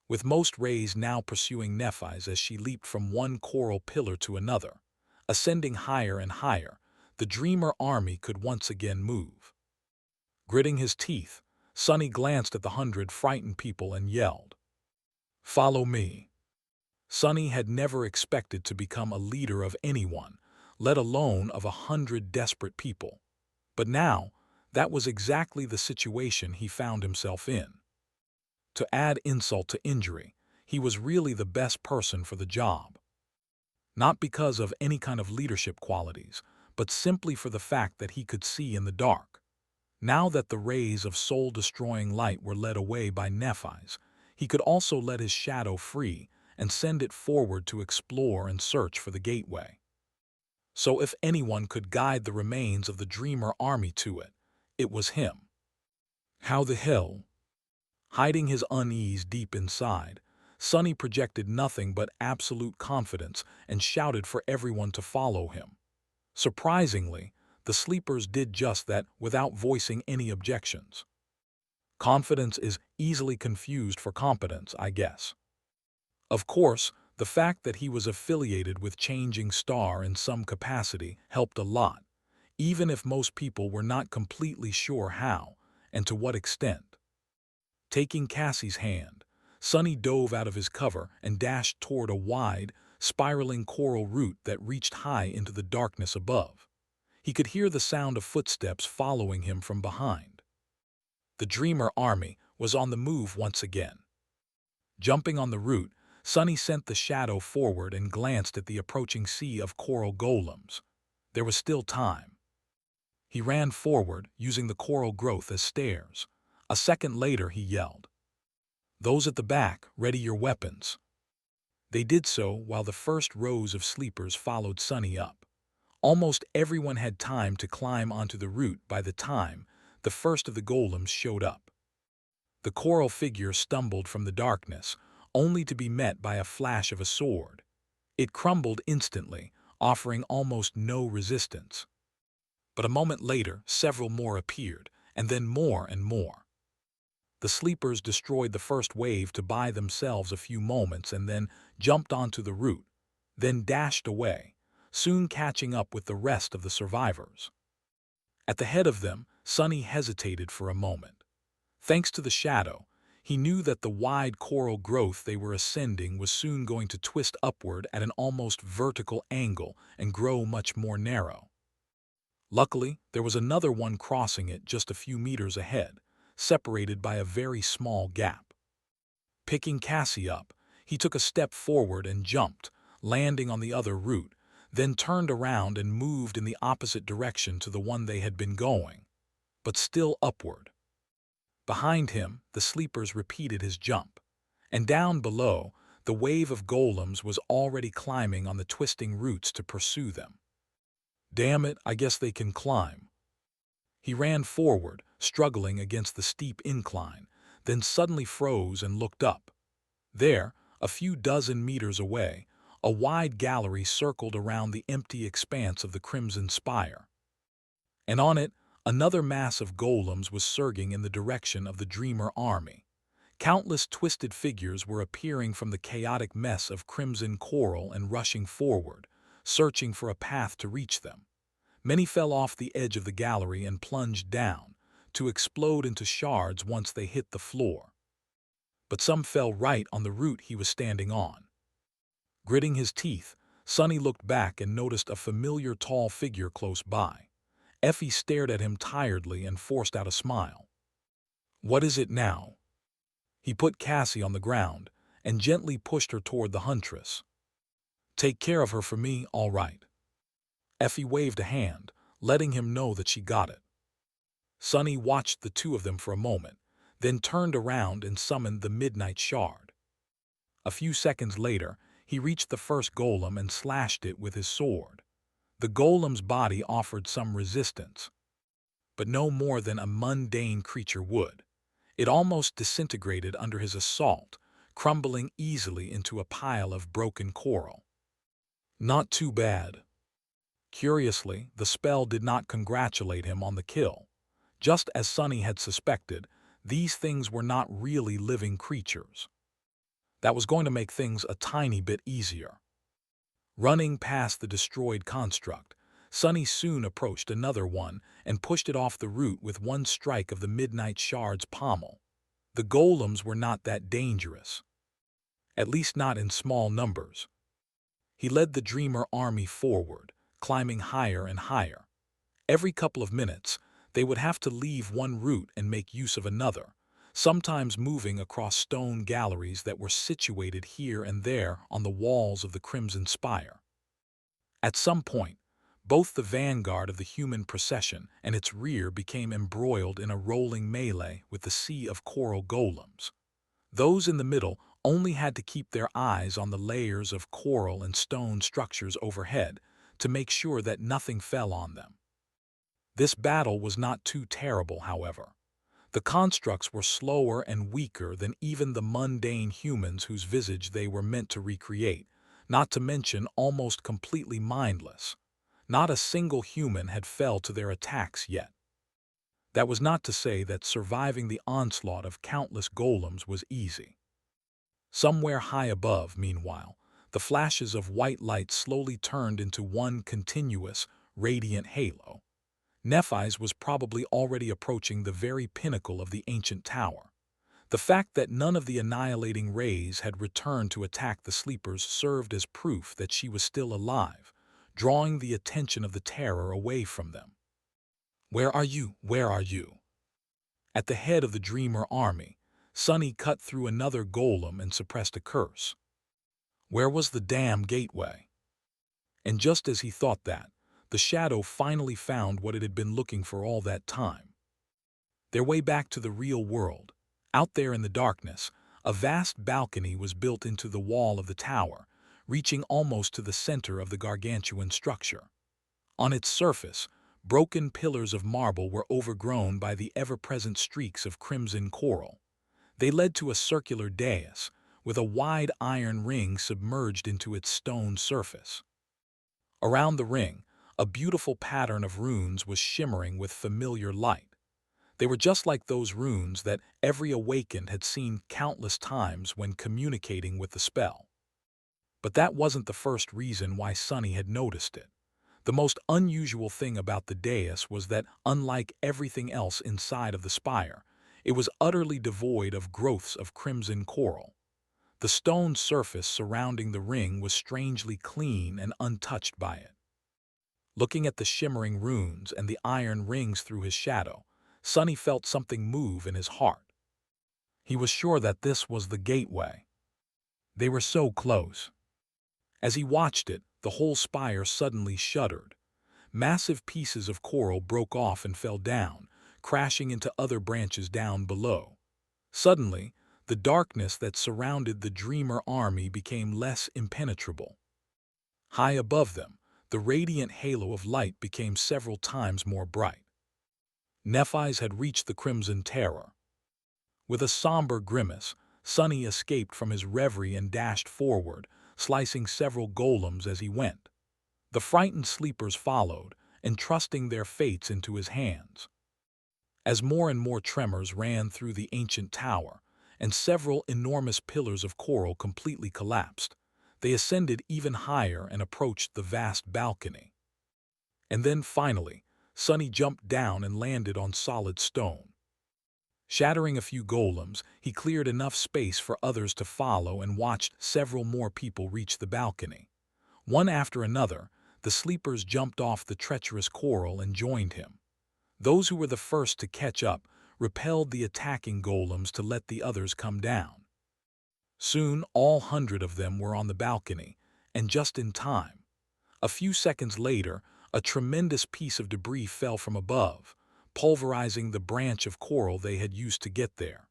With most rays now pursuing Nephis as she leaped from one coral pillar to another, ascending higher and higher, the Dreamer army could once again move. Gritting his teeth, Sunny glanced at the 100 frightened people and yelled, "Follow me." Sunny had never expected to become a leader of anyone, let alone of 100 desperate people. But now, that was exactly the situation he found himself in. To add insult to injury, he was really the best person for the job. Not because of any kind of leadership qualities, but simply for the fact that he could see in the dark. Now that the rays of soul-destroying light were led away by Nephis, he could also let his shadow free and send it forward to explore and search for the gateway. So if anyone could guide the remains of the Dreamer army to it, it was him. How the hell? Hiding his unease deep inside, Sunny projected nothing but absolute confidence and shouted for everyone to follow him. Surprisingly, the sleepers did just that without voicing any objections. Confidence is easily confused for competence, I guess. Of course, the fact that he was affiliated with Changing Star in some capacity helped a lot, even if most people were not completely sure how and to what extent. Taking Cassie's hand, Sunny dove out of his cover and dashed toward a wide, spiraling coral root that reached high into the darkness above. He could hear the sound of footsteps following him from behind. The Dreamer army was on the move once again. Jumping on the root, Sunny sent the shadow forward and glanced at the approaching sea of coral golems. There was still time. He ran forward, using the coral growth as stairs. A second later, he yelled, "Those at the back, ready your weapons." They did so while the first rows of sleepers followed Sunny up. Almost everyone had time to climb onto the root by the time the first of the golems showed up. The coral figure stumbled from the darkness, only to be met by a flash of a sword. It crumbled instantly, offering almost no resistance. But a moment later, several more appeared, and then more and more. The sleepers destroyed the first wave to buy themselves a few moments and then jumped onto the route, then dashed away, soon catching up with the rest of the survivors. At the head of them, Sonny hesitated for a moment. Thanks to the shadow, he knew that the wide coral growth they were ascending was soon going to twist upward at an almost vertical angle and grow much more narrow. Luckily, there was another one crossing it just a few meters ahead, separated by a very small gap. Picking Cassie up, he took a step forward and jumped, landing on the other route, then turned around and moved in the opposite direction to the one they had been going, but still upward. Behind him, the sleepers repeated his jump, and down below, the wave of golems was already climbing on the twisting roots to pursue them. Damn it, I guess they can climb. He ran forward, struggling against the steep incline, then suddenly froze and looked up. There, a few dozen meters away, a wide gallery circled around the empty expanse of the Crimson Spire. And on it, another mass of golems was surging in the direction of the Dreamer army. Countless twisted figures were appearing from the chaotic mess of crimson coral and rushing forward, searching for a path to reach them. Many fell off the edge of the gallery and plunged down, to explode into shards once they hit the floor. But some fell right on the route he was standing on. Gritting his teeth, Sonny looked back and noticed a familiar tall figure close by. Effie stared at him tiredly and forced out a smile. "What is it now?" He put Cassie on the ground and gently pushed her toward the huntress. "Take care of her for me, all right." Effie waved a hand, letting him know that she got it. Sonny watched the two of them for a moment, then turned around and summoned the Midnight Shard. A few seconds later, he reached the first golem and slashed it with his sword. The golem's body offered some resistance, but no more than a mundane creature would. It almost disintegrated under his assault, crumbling easily into a pile of broken coral. Not too bad. Curiously, the spell did not congratulate him on the kill. Just as Sonny had suspected, these things were not really living creatures. That was going to make things a tiny bit easier. Running past the destroyed construct, Sonny soon approached another one and pushed it off the route with one strike of the Midnight Shard's pommel. The golems were not that dangerous, at least not in small numbers. He led the Dreamer army forward, climbing higher and higher. Every couple of minutes, they would have to leave one route and make use of another, sometimes moving across stone galleries that were situated here and there on the walls of the Crimson Spire. At some point, both the vanguard of the human procession and its rear became embroiled in a rolling melee with the sea of coral golems. Those in the middle only had to keep their eyes on the layers of coral and stone structures overhead to make sure that nothing fell on them. This battle was not too terrible, however. The constructs were slower and weaker than even the mundane humans whose visage they were meant to recreate, not to mention almost completely mindless. Not a single human had fell to their attacks yet. That was not to say that surviving the onslaught of countless golems was easy. Somewhere high above, meanwhile, the flashes of white light slowly turned into one continuous, radiant halo. Nephi's was probably already approaching the very pinnacle of the ancient tower. The fact that none of the annihilating rays had returned to attack the sleepers served as proof that she was still alive, drawing the attention of the terror away from them. "Where are you? Where are you?" At the head of the Dreamer army, Sonny cut through another golem and suppressed a curse. Where was the damn gateway? And just as he thought that, the shadow finally found what it had been looking for all that time. Their way back to the real world, out there in the darkness, a vast balcony was built into the wall of the tower, reaching almost to the center of the gargantuan structure. On its surface, broken pillars of marble were overgrown by the ever-present streaks of crimson coral. They led to a circular dais, with a wide iron ring submerged into its stone surface. Around the ring, A beautiful pattern of runes was shimmering with familiar light. They were just like those runes that every awakened had seen countless times when communicating with the spell. But that wasn't the first reason why Sunny had noticed it. The most unusual thing about the dais was that, unlike everything else inside of the spire, it was utterly devoid of growths of crimson coral. The stone surface surrounding the ring was strangely clean and untouched by it. Looking at the shimmering runes and the iron rings through his shadow, Sunny felt something move in his heart. He was sure that this was the gateway. They were so close. As he watched it, the whole spire suddenly shuddered. Massive pieces of coral broke off and fell down, crashing into other branches down below. Suddenly, the darkness that surrounded the Dreamer army became less impenetrable. High above them, the radiant halo of light became several times more bright. Nephi's had reached the Crimson Terror. With a somber grimace, Sunny escaped from his reverie and dashed forward, slicing several golems as he went. The frightened sleepers followed, entrusting their fates into his hands. As more and more tremors ran through the ancient tower, and several enormous pillars of coral completely collapsed, they ascended even higher and approached the vast balcony. And then, finally, Sunny jumped down and landed on solid stone. Shattering a few golems, he cleared enough space for others to follow and watched several more people reach the balcony. One after another, the sleepers jumped off the treacherous coral and joined him. Those who were the first to catch up repelled the attacking golems to let the others come down. Soon, all 100 of them were on the balcony, and just in time. A few seconds later, a tremendous piece of debris fell from above, pulverizing the branch of coral they had used to get there.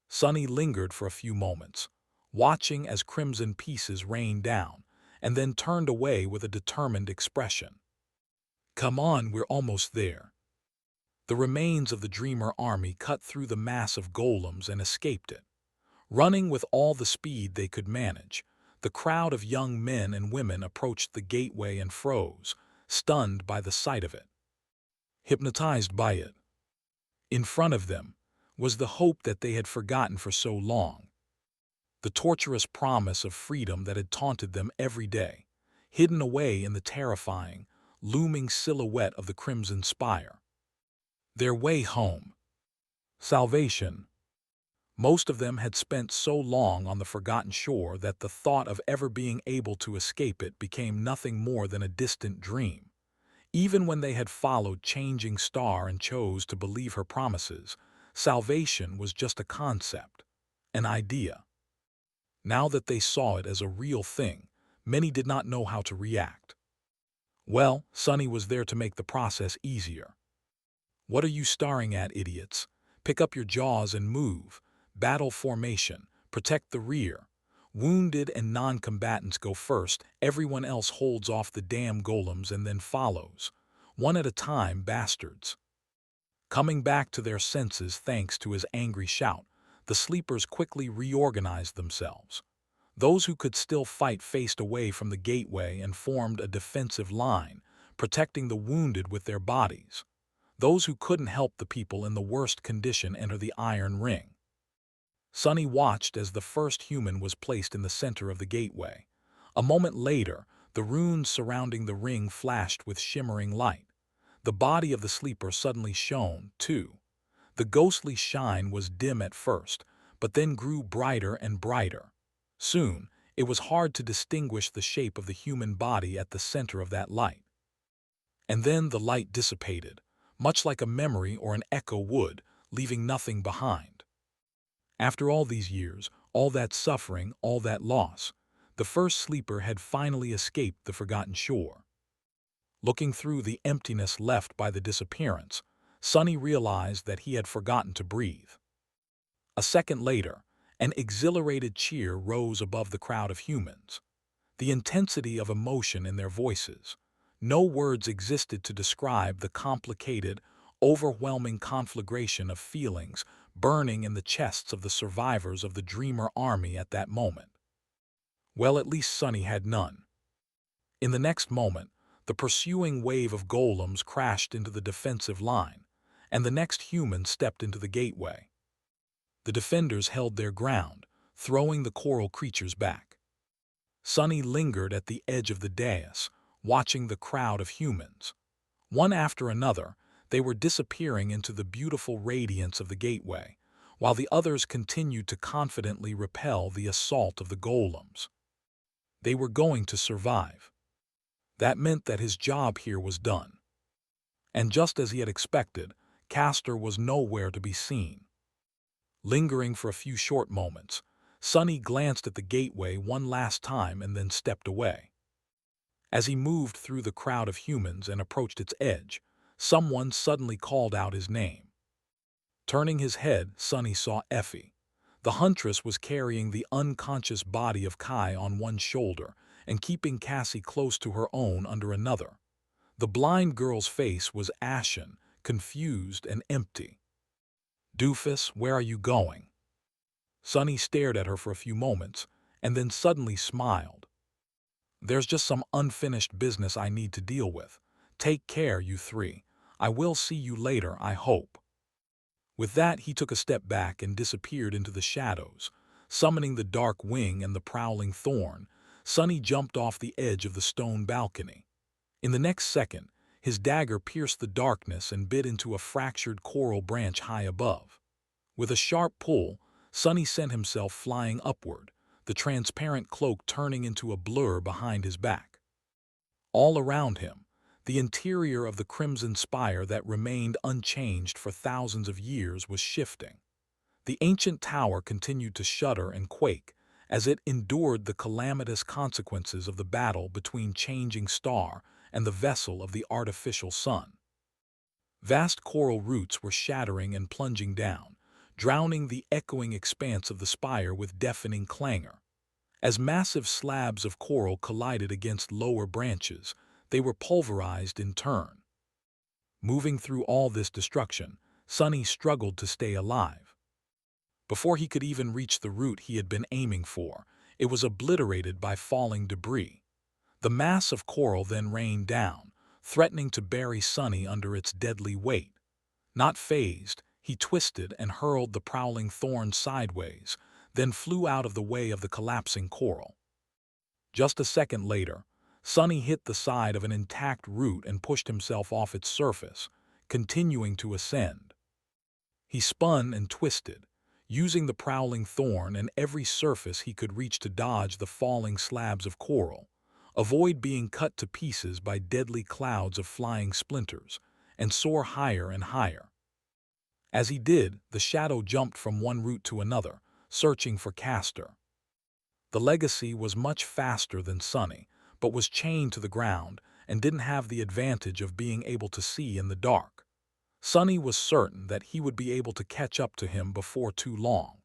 Sunny lingered for a few moments, watching as crimson pieces rained down, and then turned away with a determined expression. "Come on, we're almost there." The remains of the Dreamer army cut through the mass of golems and escaped it. Running with all the speed they could manage, the crowd of young men and women approached the gateway and froze, stunned by the sight of it. Hypnotized by it. In front of them was the hope that they had forgotten for so long. The torturous promise of freedom that had taunted them every day, hidden away in the terrifying, looming silhouette of the Crimson Spire. Their way home. Salvation. Most of them had spent so long on the forgotten shore that the thought of ever being able to escape it became nothing more than a distant dream. Even when they had followed Changing Star and chose to believe her promises, salvation was just a concept, an idea. Now that they saw it as a real thing, many did not know how to react. Well, Sunny was there to make the process easier. "What are you staring at, idiots? Pick up your jaws and move. Battle formation. Protect the rear. Wounded and non-combatants go first. Everyone else holds off the damn golems and then follows. One at a time, bastards." Coming back to their senses thanks to his angry shout, the sleepers quickly reorganized themselves. Those who could still fight faced away from the gateway and formed a defensive line, protecting the wounded with their bodies. Those who couldn't help the people in the worst condition enter the iron ring. Sunny watched as the first human was placed in the center of the gateway. A moment later, the runes surrounding the ring flashed with shimmering light. The body of the sleeper suddenly shone, too. The ghostly shine was dim at first, but then grew brighter and brighter. Soon, it was hard to distinguish the shape of the human body at the center of that light. And then the light dissipated, much like a memory or an echo would, leaving nothing behind. After all these years, all that suffering, all that loss, the first sleeper had finally escaped the forgotten shore. Looking through the emptiness left by the disappearance, Sunny realized that he had forgotten to breathe. A second later, an exhilarated cheer rose above the crowd of humans. The intensity of emotion in their voices. No words existed to describe the complicated, overwhelming conflagration of feelings burning in the chests of the survivors of the Dreamer army at that moment. Well, at least Sunny had none. In the next moment, The pursuing wave of golems crashed into the defensive line, and the next human stepped into the gateway. The defenders held their ground, throwing the coral creatures back. Sunny lingered at the edge of the dais, watching the crowd of humans. One after another, they were disappearing into the beautiful radiance of the gateway, while the others continued to confidently repel the assault of the golems. They were going to survive. That meant that his job here was done. And just as he had expected, Castor was nowhere to be seen. Lingering for a few short moments, Sunny glanced at the gateway one last time and then stepped away. As he moved through the crowd of humans and approached its edge, someone suddenly called out his name. Turning his head, Sunny saw Effie. The huntress was carrying the unconscious body of Kai on one shoulder and keeping Cassie close to her own under another. The blind girl's face was ashen, confused, and empty. "Doofus, where are you going?" Sunny stared at her for a few moments and then suddenly smiled. "There's just some unfinished business I need to deal with. Take care, you three. I will see you later, I hope." With that, he took a step back and disappeared into the shadows. Summoning the dark wing and the prowling thorn, Sunny jumped off the edge of the stone balcony. In the next second, his dagger pierced the darkness and bit into a fractured coral branch high above. With a sharp pull, Sunny sent himself flying upward, the transparent cloak turning into a blur behind his back. All around him, the interior of the Crimson Spire that remained unchanged for thousands of years was shifting. The ancient tower continued to shudder and quake as it endured the calamitous consequences of the battle between Changing Star and the vessel of the artificial sun. Vast coral roots were shattering and plunging down, drowning the echoing expanse of the spire with deafening clangor. As massive slabs of coral collided against lower branches, they were pulverized in turn. Moving through all this destruction, Sunny struggled to stay alive. Before he could even reach the root he had been aiming for, it was obliterated by falling debris. The mass of coral then rained down, threatening to bury Sunny under its deadly weight. Not fazed, he twisted and hurled the prowling thorn sideways, then flew out of the way of the collapsing coral. Just a second later, Sunny hit the side of an intact root and pushed himself off its surface, continuing to ascend. He spun and twisted, using the prowling thorn and every surface he could reach to dodge the falling slabs of coral, avoid being cut to pieces by deadly clouds of flying splinters, and soar higher and higher. As he did, the shadow jumped from one root to another, searching for Castor. The legacy was much faster than Sunny, but was chained to the ground and didn't have the advantage of being able to see in the dark. Sunny was certain that he would be able to catch up to him before too long.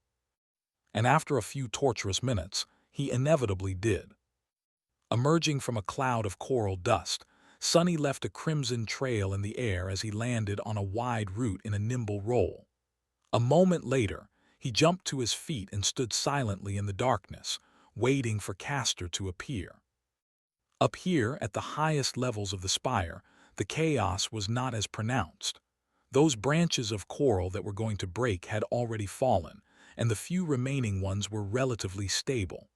And after a few torturous minutes, he inevitably did. Emerging from a cloud of coral dust, Sunny left a crimson trail in the air as he landed on a wide route in a nimble roll. A moment later, he jumped to his feet and stood silently in the darkness, waiting for Castor to appear. Up here, at the highest levels of the spire, the chaos was not as pronounced. Those branches of coral that were going to break had already fallen, and the few remaining ones were relatively stable.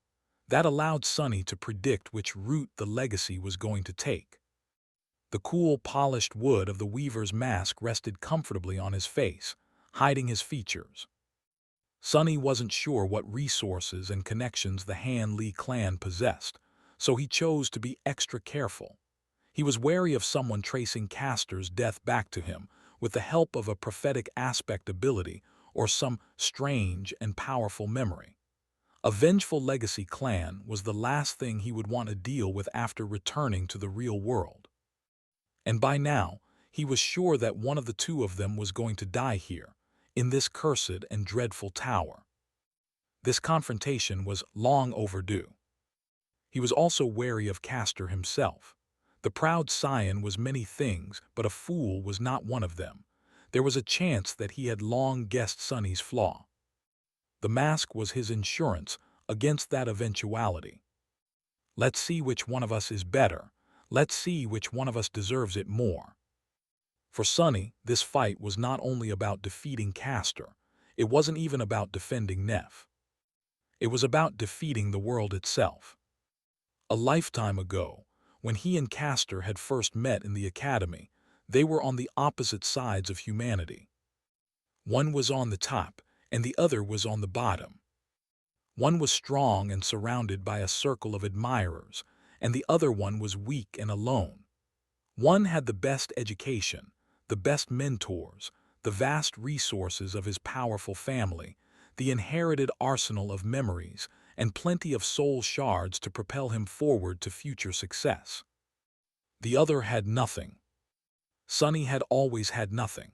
That allowed Sunny to predict which route the legacy was going to take. The cool, polished wood of the weaver's mask rested comfortably on his face, hiding his features. Sunny wasn't sure what resources and connections the Han Li clan possessed, so he chose to be extra careful. He was wary of someone tracing Castor's death back to him with the help of a prophetic aspect ability or some strange and powerful memory. A vengeful legacy clan was the last thing he would want to deal with after returning to the real world. And by now, he was sure that one of the two of them was going to die here, in this cursed and dreadful tower. This confrontation was long overdue. He was also wary of Castor himself. The proud scion was many things, but a fool was not one of them. There was a chance that he had long guessed Sunny's flaw. The mask was his insurance against that eventuality. "Let's see which one of us is better," Let's see which one of us deserves it more. For Sonny, this fight was not only about defeating Castor, it wasn't even about defending Neff. It was about defeating the world itself. A lifetime ago, when he and Castor had first met in the academy, they were on the opposite sides of humanity. One was on the top, and the other was on the bottom. One was strong and surrounded by a circle of admirers, and the other one was weak and alone. One had the best education, the best mentors, the vast resources of his powerful family, the inherited arsenal of memories, and plenty of soul shards to propel him forward to future success. The other had nothing. Sonny had always had nothing.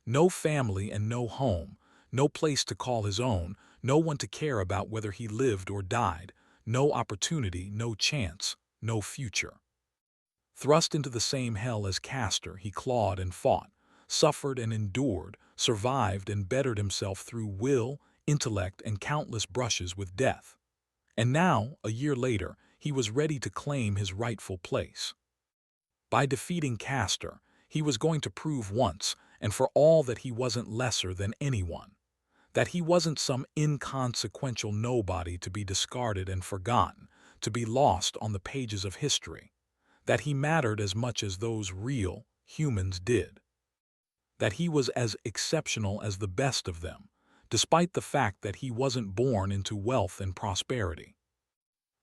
No family and no home, no place to call his own, no one to care about whether he lived or died, no opportunity, no chance, no future. Thrust into the same hell as Castor, he clawed and fought, suffered and endured, survived and bettered himself through will, intellect, and countless brushes with death. And now, a year later, he was ready to claim his rightful place. By defeating Castor, he was going to prove once and for all that he wasn't lesser than anyone, that he wasn't some inconsequential nobody to be discarded and forgotten, to be lost on the pages of history, that he mattered as much as those real humans did, that he was as exceptional as the best of them, despite the fact that he wasn't born into wealth and prosperity.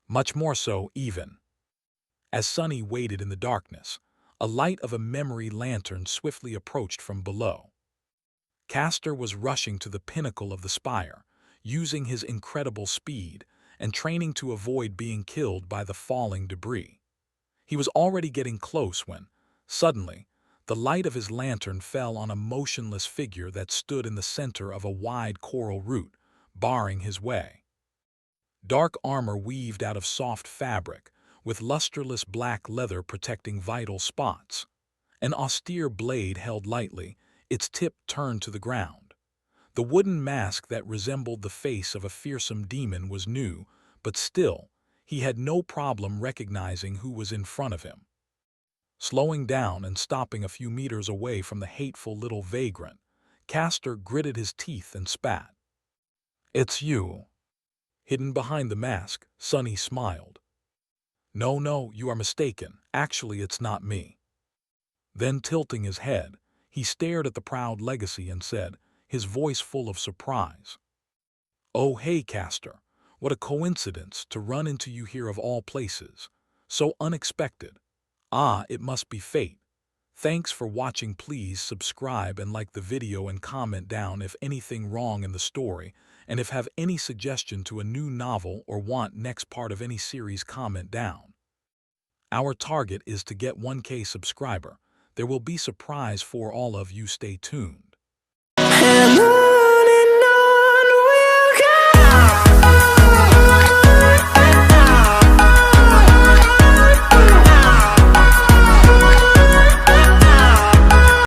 Much more so, even. As Sonny waited in the darkness, a light of a memory lantern swiftly approached from below. Castor was rushing to the pinnacle of the spire, using his incredible speed and training to avoid being killed by the falling debris. He was already getting close when, suddenly, the light of his lantern fell on a motionless figure that stood in the center of a wide coral route, barring his way. Dark armor weaved out of soft fabric, with lusterless black leather protecting vital spots. An austere blade held lightly, its tip turned to the ground. The wooden mask that resembled the face of a fearsome demon was new, but still, he had no problem recognizing who was in front of him. Slowing down and stopping a few meters away from the hateful little vagrant, Castor gritted his teeth and spat. "It's you." Hidden behind the mask, Sonny smiled. No, you are mistaken. Actually, it's not me." Then, tilting his head, he stared at the proud legacy and said, his voice full of surprise, "Oh, hey, Castor. What a coincidence to run into you here of all places. So unexpected. Ah, it must be fate. Thanks for watching. Please subscribe and like the video and comment down if anything wrong in the story, and if have any suggestion to a new novel or want next part of any series, comment down. Our target is to get 1K subscriber. There will be surprise for all of you. Stay tuned.